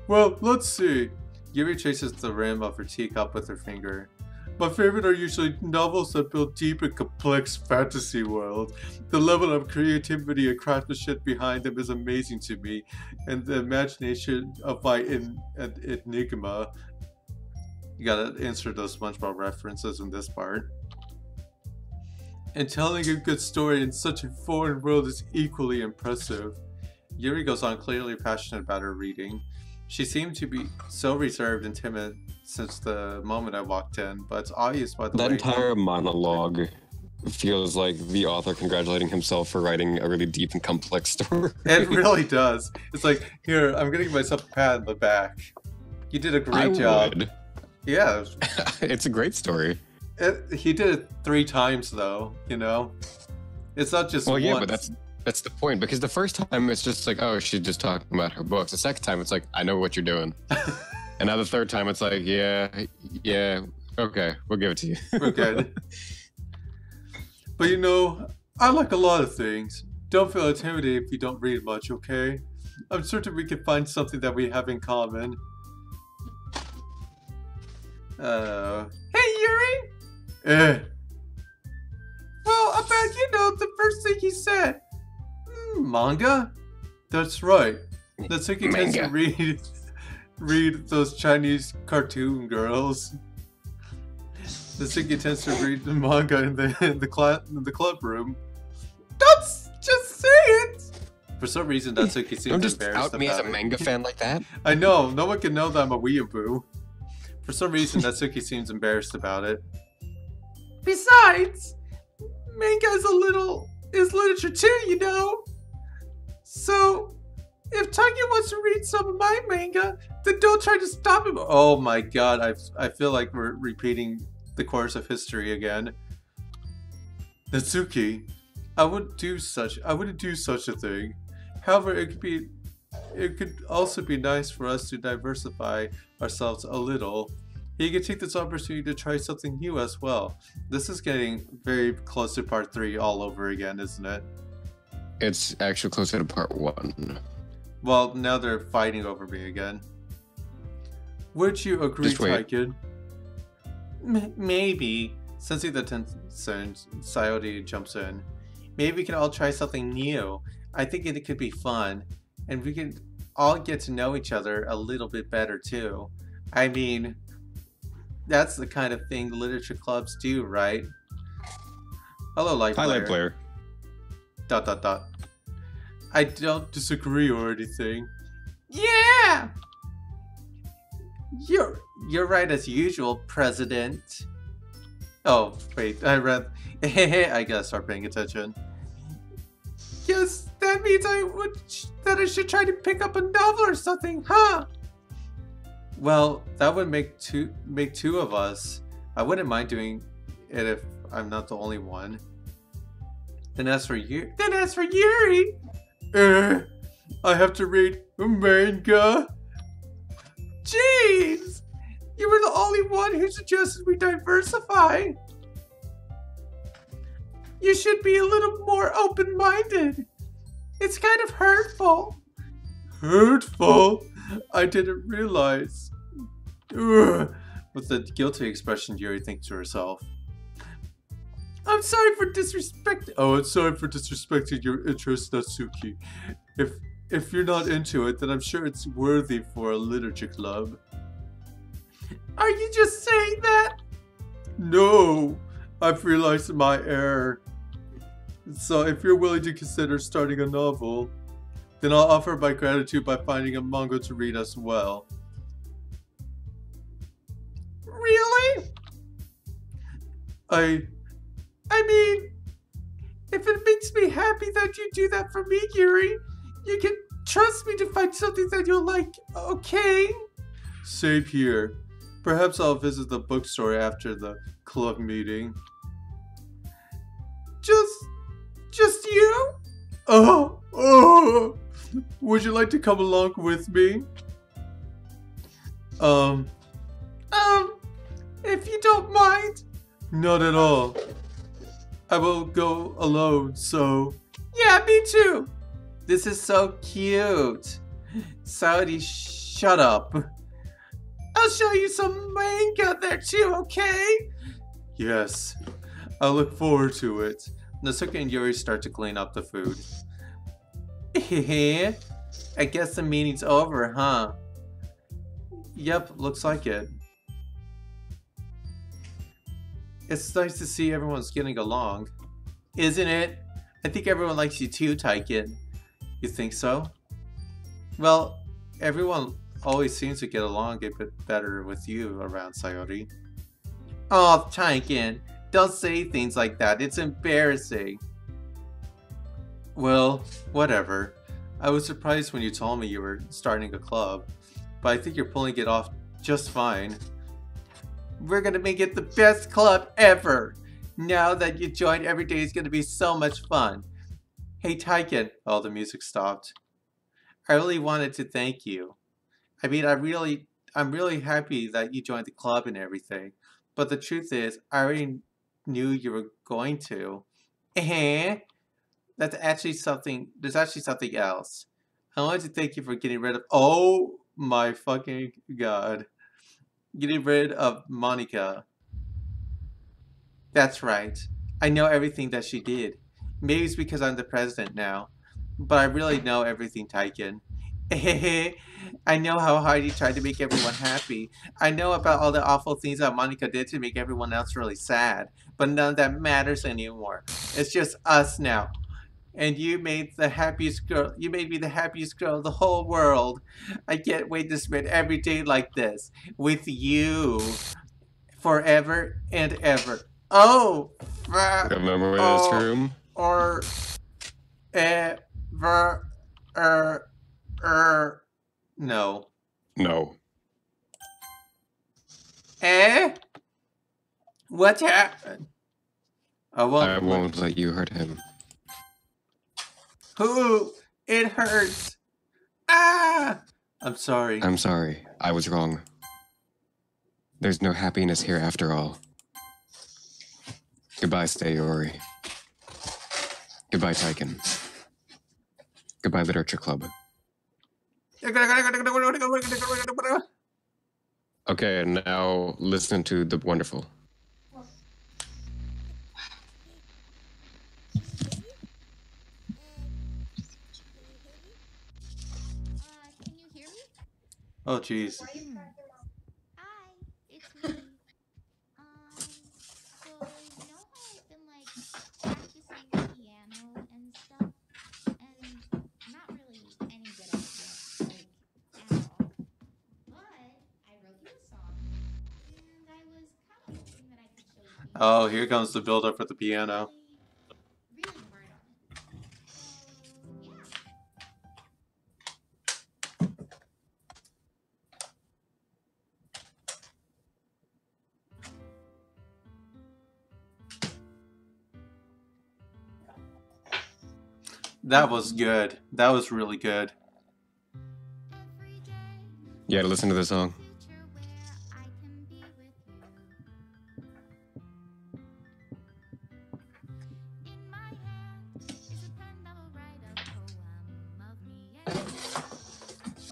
Well, let's see. Yuri traces the rim of her teacup with her finger. My favorite are usually novels that build deep and complex fantasy worlds. The level of creativity and craftsmanship behind them is amazing to me, and the imagination of my enigma. You gotta insert those SpongeBob references in this part. And telling a good story in such a foreign world is equally impressive. Yuri goes on, clearly passionate about her reading. She seemed to be so reserved and timid since the moment I walked in, but it's obvious by the way... That entire monologue feels like the author congratulating himself for writing a really deep and complex story. It really does. It's like, here, I'm gonna give myself a pat on the back. You did a great job. Would. Yeah. It's a great story. He did it 3 times, though, you know? It's not just once. Yeah, but that's the point, because the first time it's just like, oh, she's just talking about her books. The second time it's like, I know what you're doing. And now the third time it's like, yeah, okay, we'll give it to you. We're good. But you know, I like a lot of things. Don't feel intimidated if you don't read much, okay? I'm certain we can find something that we have in common. Hey, Yuri! Well, about, you know, the first thing he said. Manga? That's right. Natsuki tends to read those Chinese cartoon girls. Natsuki tends to read the manga in the club room. Don't just say it! For some reason, Natsuki seems Don't just embarrassed out me as a about it. manga fan like that. I know, no one can know that I'm a weeaboo. For some reason, Natsuki seems embarrassed about it. Besides, manga is literature too, you know? So, if Tykan wants to read some of my manga, then don't try to stop him. Oh my god, I feel like we're repeating the course of history again. Natsuki, I wouldn't do such a thing. However, it could also be nice for us to diversify ourselves a little. You can take this opportunity to try something new as well. This is getting very close to part 3 all over again, isn't it? It's actually closer to part 1. Well, now they're fighting over me again. Would you agree, Tykan? Maybe. Sensing the tension, Sayori jumps in. Maybe we can all try something new. I think it could be fun. And we can all get to know each other a little bit better too. I mean, that's the kind of thing literature clubs do, right? Hello, Light Player. Hi, Light Player. ... I don't disagree or anything. Yeah! You're right as usual, President. Oh, wait, I gotta start paying attention. Yes, that means that I should try to pick up a novel or something, huh? Well, that would make two of us. I wouldn't mind doing it if I'm not the only one. Then as for Yuri, I have to read manga. Jeez, you were the only one who suggested we diversify. You should be a little more open-minded. It's kind of hurtful. Hurtful? I didn't realize. Ugh. With the guilty expression, Yuri thinks to herself. I'm sorry for disrespecting. Oh, I'm sorry for disrespecting your interest, Natsuki. If you're not into it, then I'm sure it's worthy for a literature club. Are you just saying that? No, I've realized my error. So if you're willing to consider starting a novel, then I'll offer my gratitude by finding a manga to read as well. Really? I mean, if it makes me happy that you do that for me, Yuri, you can trust me to find something that you'll like, okay? Same here. Perhaps I'll visit the bookstore after the club meeting. Just you? Oh. Would you like to come along with me? If you don't mind. Not at all. I will go alone, so... Yeah, me too! This is so cute! Saudi, shut up. I'll show you some manga there too, okay? Yes, I look forward to it. Nasuka and Yuri start to clean up the food. Hehe, I guess the meeting's over, huh? Yep, looks like it. It's nice to see everyone's getting along. Isn't it? I think everyone likes you too, Tykan. You think so? Well, everyone always seems to get along a bit better with you around Sayori. Oh, Tykan, don't say things like that. It's embarrassing. Well, whatever. I was surprised when you told me you were starting a club, but I think you're pulling it off just fine. We're gonna make it the best club ever! Now that you joined, every day is gonna be so much fun. Hey Tykan, oh, the music stopped. I really wanted to thank you. I mean, I'm really happy that you joined the club and everything. But the truth is, I already knew you were going to. There's actually something else. I wanted to thank you for getting rid of, oh my fucking god. Getting rid of Monica. That's right. I know everything that she did. Maybe it's because I'm the president now. But I really know everything, Tykan. I know how hard you tried to make everyone happy. I know about all the awful things that Monica did to make everyone else really sad. But none of that matters anymore. It's just us now. And you made the happiest girl. You made me the happiest girl in the whole world. I can't wait to spend every day like this with you forever and ever. Oh, Remember this room? Or ever, no. No. What happened? I won't let you hurt him. Who? It hurts. Ah! I'm sorry. I'm sorry. I was wrong. There's no happiness here after all. Goodbye, Sayori. Goodbye, Tykan. Goodbye, Literature Club. Okay, and now listen to the wonderful. Can you hear me? Oh, jeez. Hi, it's me. So you know how I've been like practicing piano and stuff, and not really any good at it yet, like at all. But I wrote you a song, and I was kind of hoping that I could show you. Oh, here comes the build-up for the piano. Really hard on it. So yeah. That was good. That was really good. You gotta listen to the song.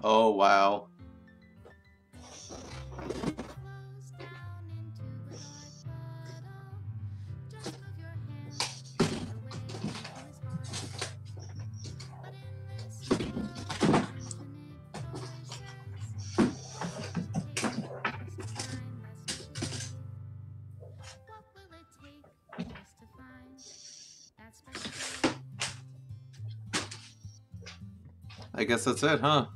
Oh, wow. I guess that's it, huh?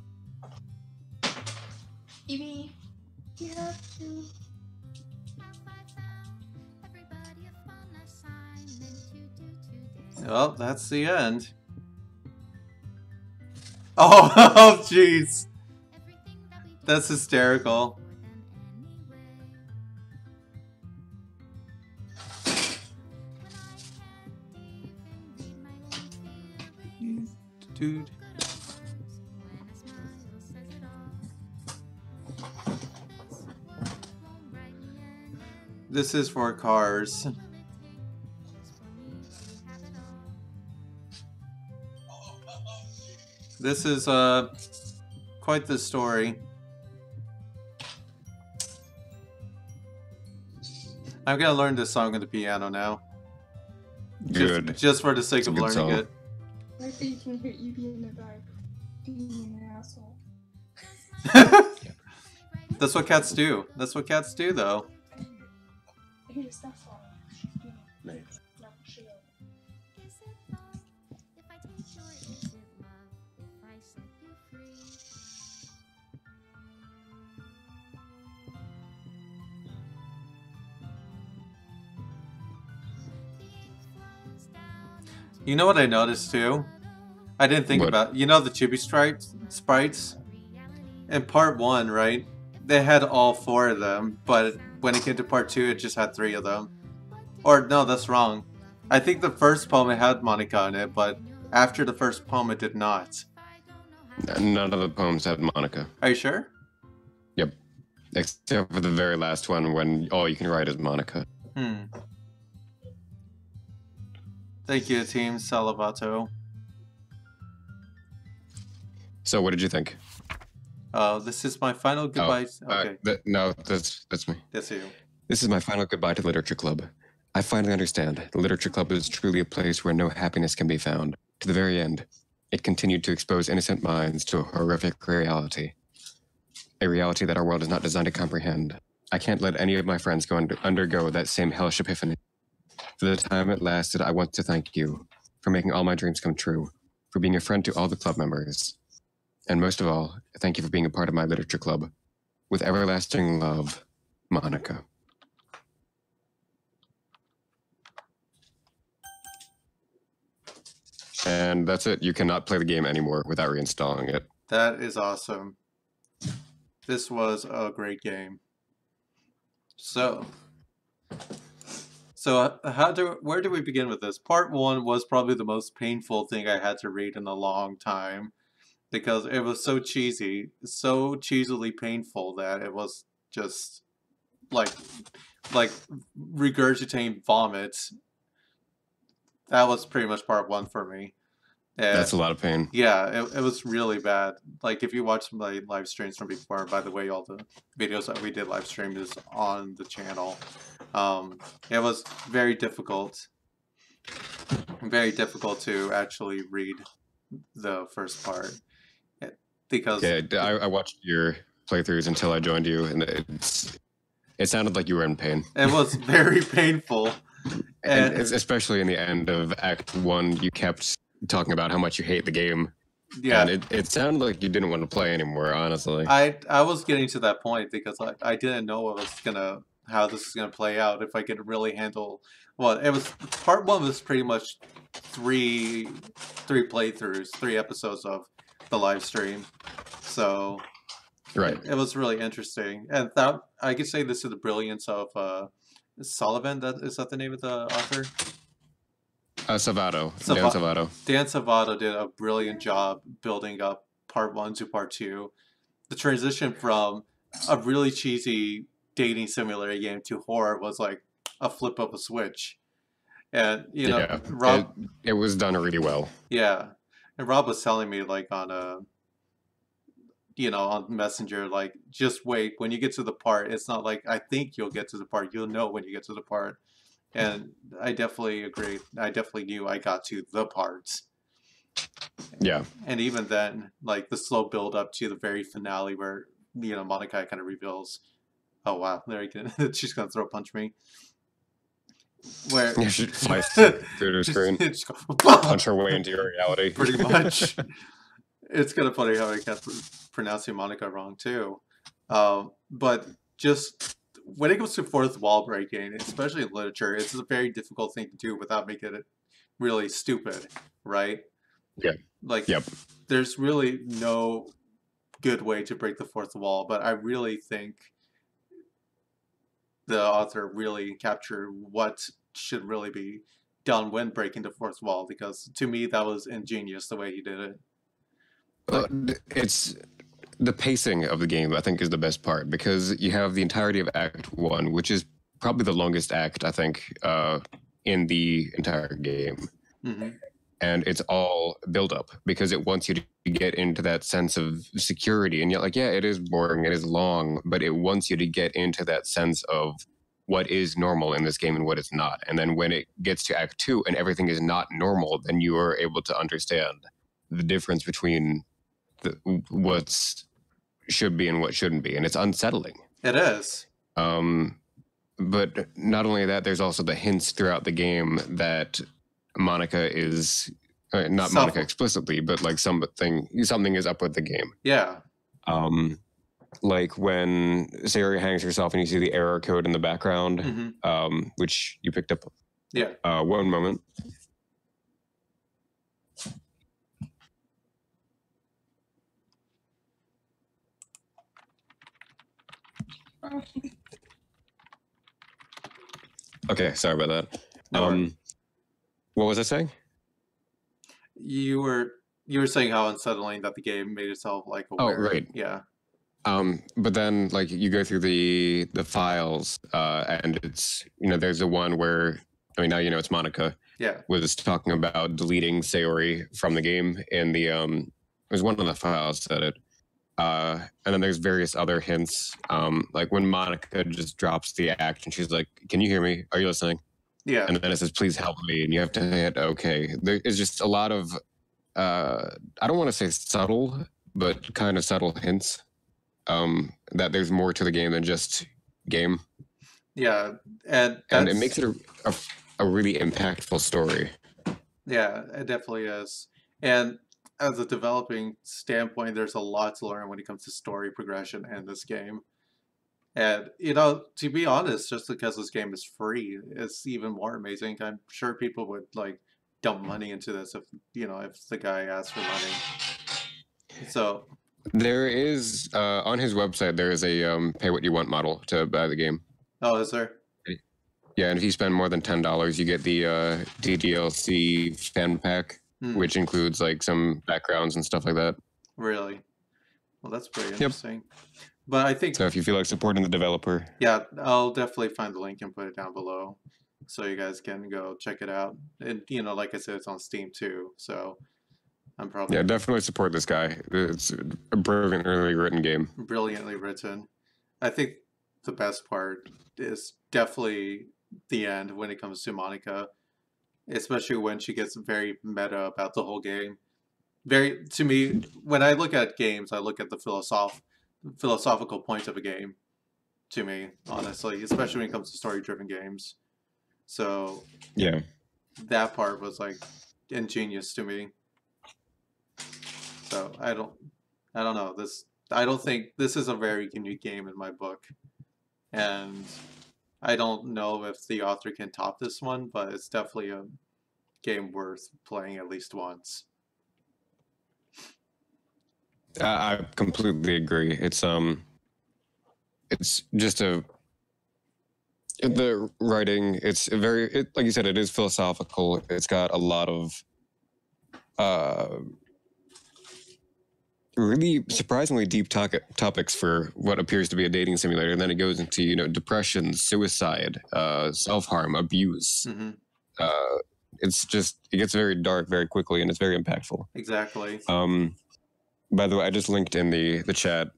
Evie, you have to. Well, that's the end. Oh, jeez. That's hysterical. Dude. This is for cars. This is quite the story. I'm gonna learn this song on the piano now. Good. Just for the sake It's a of good learning song. it. I think you can hear you being a guy, being an asshole. That's what cats do. That's what cats do, though. Here's that song. She's being Nice. not chill. Is it love if I take you, or is it love if I set you free? The ink flows down into You know what I noticed too? I didn't think What? about. You know the chibi sprites reality. in part 1, right? They had all 4 of them, but when it came to part 2, it just had 3 of them. Or no, that's wrong. I think the first poem had Monica in it, but after the first poem, it did not. None of the poems had Monica. Are you sure? Yep. Except for the very last one when all you can write is Monica. Thank you, Team Salavato. So what did you think? This is my final goodbye. Okay, No, that's me. that's you. This is my final goodbye to Literature Club. I finally understand. The Literature Club is truly a place where no happiness can be found. To the very end, it continued to expose innocent minds to a horrific reality. A reality that our world is not designed to comprehend. I can't let any of my friends undergo that same hellish epiphany. For the time it lasted, I want to thank you for making all my dreams come true, for being a friend to all the club members. And most of all, thank you for being a part of my literature club. With everlasting love, Monica. And that's it. You cannot play the game anymore without reinstalling it. That is awesome. This was a great game. So where do we begin with this? Part 1 was probably the most painful thing I had to read in a long time because it was so cheesy, so cheesily painful that it was just like regurgitating vomit. That was pretty much part 1 for me. And That's a lot of pain. yeah, it was really bad. Like, if you watch my live streams from before, by the way, all the videos that we did live stream is on the channel. It was very difficult to actually read the first part. Because Yeah, I watched your playthroughs until I joined you, and it sounded like you were in pain. it was very painful. And especially in the end of Act 1, you kept talking about how much you hate the game. Yeah. And it sounded like you didn't want to play anymore, honestly. I was getting to that point because I didn't know how this was gonna play out, if I could really handle. Well, it was part 1 was pretty much three playthroughs, 3 episodes of the live stream, so Right. it was really interesting, and that I could say this is the brilliance of Sullivan. Is that the name of the author? Savato. Dan Savato. Dan Savato did a brilliant job building up part 1 to part 2. The transition from a really cheesy dating simulator game to horror was like a flip of a switch. And you know, Yeah, Rob, it was done really well. yeah, and Rob was telling me like on on Messenger, like, just wait, when you get to the part, it's not like I think you'll get to the part, you'll know when you get to the part. And I definitely agree. I definitely knew I got to the parts. Yeah. And even then, like, the slow build up to the very finale where, Monica kind of reveals, oh wow, there you go. She's going to throw punch me. Where Yeah, she sliced through the screen. Just go, Punch her way into your reality. pretty much. It's kind of funny how I kept pronouncing Monica wrong too. But just when it comes to fourth wall breaking, especially in literature, it's a very difficult thing to do without making it really stupid, right? Yeah. Like, Yep. there's really no good way to break the fourth wall, but I really think the author really captured what should really be done when breaking the fourth wall, because to me that was ingenious the way he did it. It's the pacing of the game, I think, is the best part, because you have the entirety of Act 1, which is probably the longest act, I think, in the entire game. Mm-hmm. and it's all build up because it wants you to get into that sense of security. And yet, like, yeah, it is boring, it is long, but it wants you to get into that sense of what is normal in this game and what is not. And then when it gets to Act 2 and everything is not normal, then you are able to understand the difference between what's should be and what shouldn't be. And it's unsettling. It is. But not only that, there's also the hints throughout the game that Monica is not Monica explicitly, but like something is up with the game. Yeah. Like when Sayori hangs herself and you see the error code in the background, which you picked up. Yeah. One moment. Okay, sorry about that. What was I saying? You were saying how unsettling that the game made itself like aware. Oh, right. Yeah. But then like you go through the files, and it's there's the one where now it's Monica. Yeah. Was talking about deleting Sayori from the game in the there's one of the files said it. And then there's various other hints, like when Monica just drops the act and she's like, "Can you hear me? Are you listening?" Yeah. And then it says, "Please help me," and you have to hit OK. There is just a lot of I don't want to say subtle, but kind of subtle hints that there's more to the game than just game. Yeah, and it makes it a really impactful story. Yeah, it definitely is. And as a developing standpoint, there's a lot to learn when it comes to story progression in this game. And, to be honest, just because this game is free, it's even more amazing. I'm sure people would, like, dump money into this if the guy asked for money. So... There is, on his website, there is a pay what you want model to buy the game. Oh, is there? Yeah, and if you spend more than $10, you get the DDLC fan pack, which includes like some backgrounds and stuff like that. Really? Well, that's pretty interesting. But I think... So if you feel like supporting the developer... Yeah, I'll definitely find the link and put it down below so you guys can go check it out. And, like I said, it's on Steam too, so I'm probably... Yeah, definitely support this guy. It's a brilliantly written game. Brilliantly written. I think the best part is definitely the end when it comes to Monica, especially when she gets very meta about the whole game. To me, when I look at games, I look at the philosophical point of a game, to me, honestly, especially when it comes to story-driven games. So yeah, that part was like ingenious to me. So I don't know, I don't think this is a very unique game in my book, and I don't know if the author can top this one, but it's definitely a game worth playing at least once. I completely agree. It's just the writing. It's like you said, it is philosophical. It's got a lot of really surprisingly deep topics for what appears to be a dating simulator, and then it goes into depression, suicide, self-harm, abuse. It gets very dark very quickly, and it's very impactful. Exactly. By the way, I just linked in the chat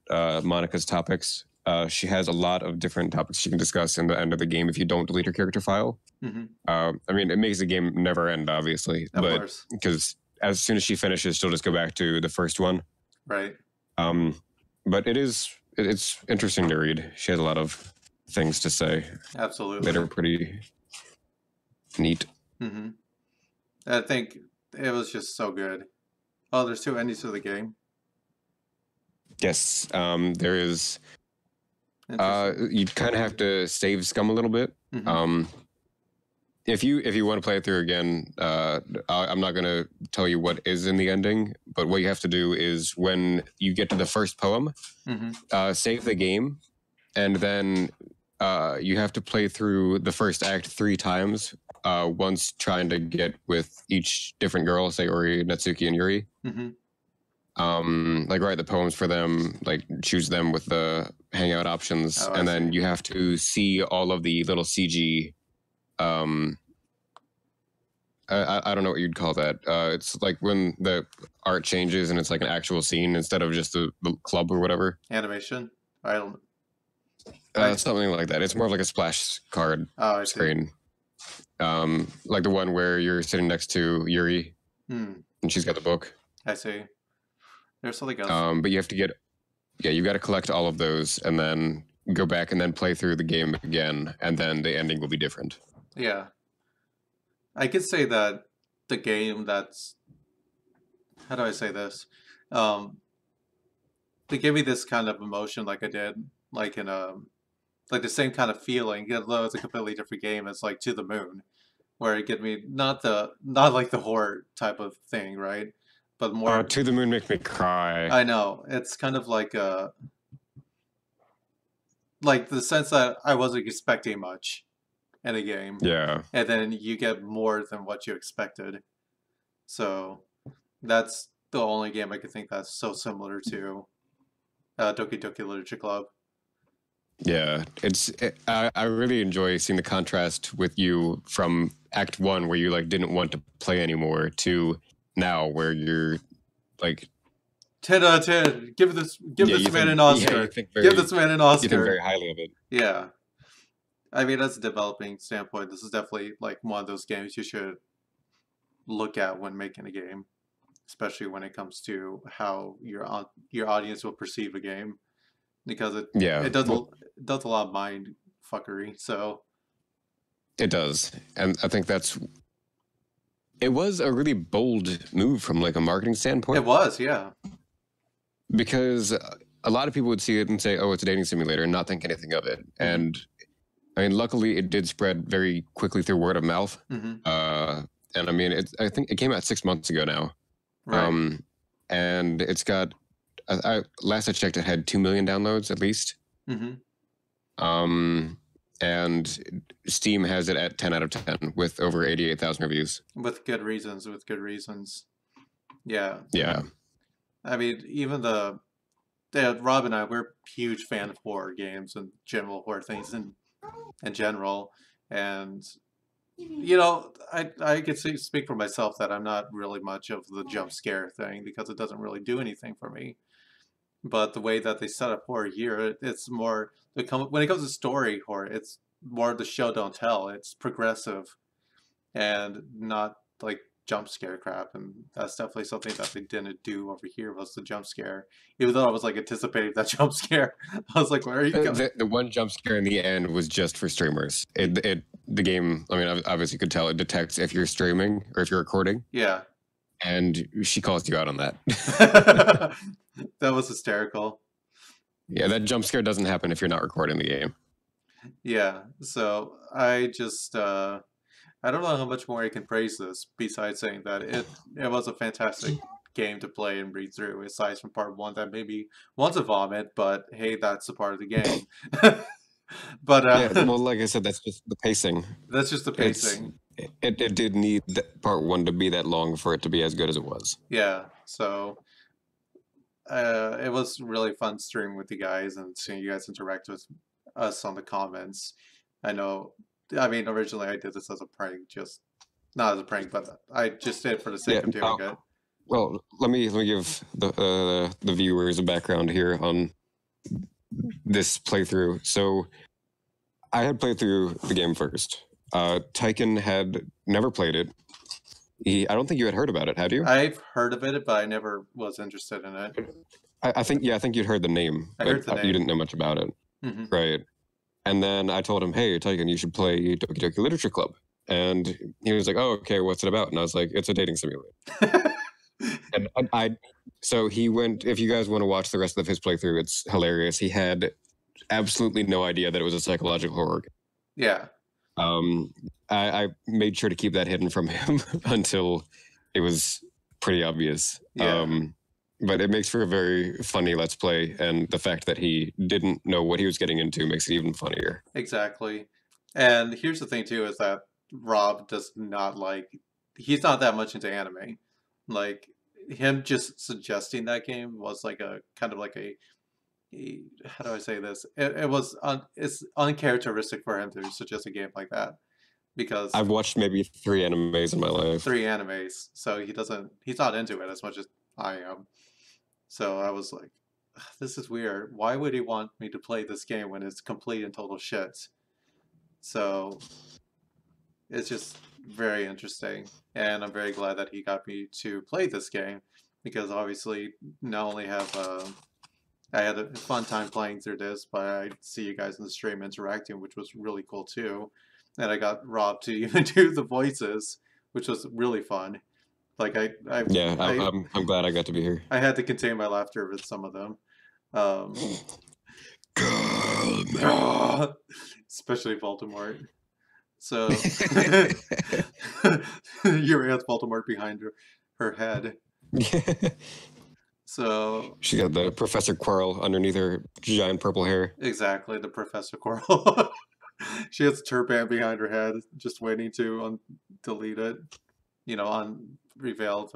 Monica's topics. She has a lot of different topics she can discuss in the end of the game if you don't delete her character file. It makes the game never end, obviously, but because as soon as she finishes, she'll just go back to the first one. Right. But it's interesting to read. She has a lot of things to say. Absolutely. That are pretty neat. I think it was just so good. Oh, there's 2 endings to the game. Yes, there is. You kind of have to save scum a little bit. If you want to play it through again, I'm not going to tell you what is in the ending, but what you have to do is when you get to the first poem, save the game, and then you have to play through the first act 3 times, once trying to get with each different girl, say Ori, Natsuki, and Yuri. Like write the poems for them, like choose them with the hangout options, and then you have to see all of the little CG I don't know what you'd call that. It's like when the art changes and it's like an actual scene instead of just the club or whatever. Animation? I don't. I- Something like that. It's more of like a splash card Oh, I see. screen. Like the one where you're sitting next to Yuri Hmm. and she's got the book. I see. There's something else. But you have to you got to collect all of those and then go back and then play through the game again, and then the ending will be different. Yeah. I could say that the game that's, how do I say this? They gave me this kind of emotion like I did, like in like the same kind of feeling, although it's a completely different game. It's like To the Moon, where it gave me not like the horror type of thing, right? But more. To the Moon makes me cry. I know, it's kind of like the sense that I wasn't expecting much in a game, Yeah. and then you get more than what you expected. So that's the only game I could think that's so similar to Doki Doki Literature Club. Yeah, I really enjoy seeing the contrast with you from Act 1, where you like didn't want to play anymore, to now where you're like 10 out of 10. Give this man an Yeah, Oscar. you think very, Give this man an you think Oscar. very highly of it. Yeah. I mean, as a developing standpoint, this is definitely like one of those games you should look at when making a game, especially when it comes to how your audience will perceive a game, because it does a lot of mind fuckery. So it does, and I think it was a really bold move from like a marketing standpoint. it was, yeah. Because a lot of people would see it and say, "Oh, it's a dating simulator," and not think anything of it. Mm-hmm. And I mean, luckily, it did spread very quickly through word of mouth. Mm-hmm. And I mean, I think it came out 6 months ago now. Right. And it's got, last I checked, it had 2 million downloads at least. Mm-hmm. And Steam has it at 10 out of 10 with over 88,000 reviews. With good reasons. With good reasons. Yeah. Yeah. I mean, even Rob and I, we're huge fan of horror games and general horror things in general. And, you know, I could speak for myself that I'm not really much of the jump scare thing because it doesn't really do anything for me. But the way that they set up horror here, it's more, when it comes to story horror, it's more the show don't tell. It's progressive and not like jump scare crap, and that's definitely something that they didn't do over here was the jump scare. Even though I was like anticipating that jump scare, I was like, "Where are you going?" The one jump scare in the end was just for streamers. The game, I mean, obviously you could tell it detects if you're streaming or if you're recording. Yeah, and she calls you out on that. That was hysterical. Yeah, that jump scare doesn't happen if you're not recording the game. Yeah, so I just I don't know how much more I can praise this besides saying that it was a fantastic game to play and read through, aside from part 1 that maybe wants to vomit, but hey, that's a part of the game. But yeah, well, like I said, that's just the pacing. That's just the pacing. It did need part 1 to be that long for it to be as good as it was. Yeah, so it was really fun streaming with you guys and seeing you guys interact with us on the comments. I mean, originally I did this as a prank, just not as a prank, but I just did it for the sake of doing it. Well, let me give the viewers a background here on this playthrough. So, I had played through the game first. Tykan had never played it. I don't think you had heard about it, had you? I've heard of it, but I never was interested in it. I think you'd heard the name. I heard the name. You didn't know much about it. Mm-hmm. Right. And then I told him, hey, Tykan, you should play Doki Doki Literature Club. And he was like, oh, okay, what's it about? And I was like, it's a dating simulator. And so he went, if you guys want to watch the rest of his playthrough, it's hilarious. He had absolutely no idea that it was a psychological horror game. Yeah. I made sure to keep that hidden from him until it was pretty obvious. Yeah. But it makes for a very funny Let's Play, and the fact that he didn't know what he was getting into makes it even funnier. Exactly. And here's the thing, too, is that Rob does not he's not that much into anime. Like, him just suggesting that game was like a, kind of like a how do I say this? It's uncharacteristic for him to suggest a game like that. because I've watched maybe 3 animes in my life. 3 animes, so he's not into it as much as I am. So I was like, this is weird. Why would he want me to play this game when it's complete and total shit? So it's just very interesting, and I'm very glad that he got me to play this game, because obviously not only have I had a fun time playing through this, but I see you guys in the stream interacting, which was really cool too. And I got Rob to even do the voices, which was really fun. Like I'm glad I got to be here. I had to contain my laughter with some of them. Especially Baltimore. So your aunt's Baltimore behind her head. So She got the Professor Quirrell underneath her giant purple hair. exactly, the Professor Quirrell. She has a turban behind her head, just waiting to delete it. You know, reveal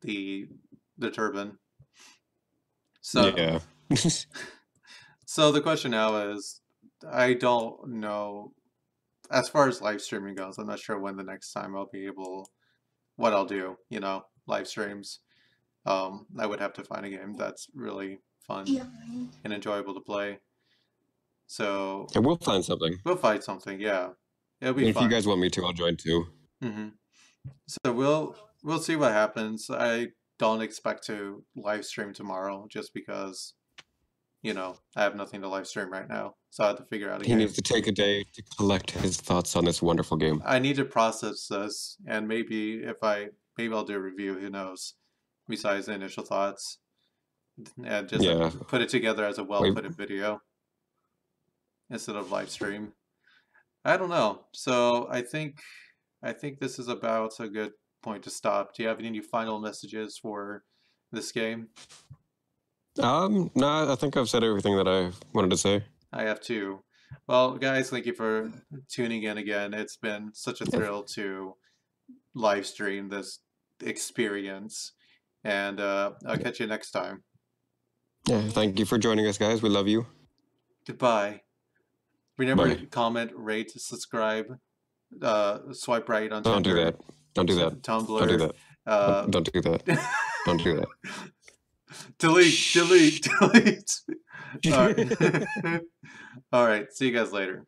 the turban. So yeah. So the question now is, I don't know. As far as live streaming goes, I'm not sure when the next time what I'll do. You know, live streams. I would have to find a game that's really fun and enjoyable to play. So And we'll find something. we'll find something, yeah. It'll be And if fun. you guys want me to, I'll join too. So we'll see what happens. I don't expect to live stream tomorrow, just because, you know, I have nothing to live stream right now. So I have to figure out a He game. needs to take a day to collect his thoughts on this wonderful game. I need to process this, and maybe I'll do a review. Who knows? Besides the initial thoughts, and just put it together as a well-put-in video instead of live stream. I don't know. So I think this is about a good point to stop. Do you have any final messages for this game? No, I think I've said everything that I wanted to say. I have too. Well, guys, thank you for tuning in again. It's been such a thrill to live stream this experience, and I'll catch you next time. Yeah, thank you for joining us, guys. We love you. Goodbye. Remember, Bye. comment, rate, subscribe, swipe right on Don't Tinder. do that. Don't do that. Tumblr. Don't do that. Don't do that. Don't do that. Delete. All right. All right. See you guys later.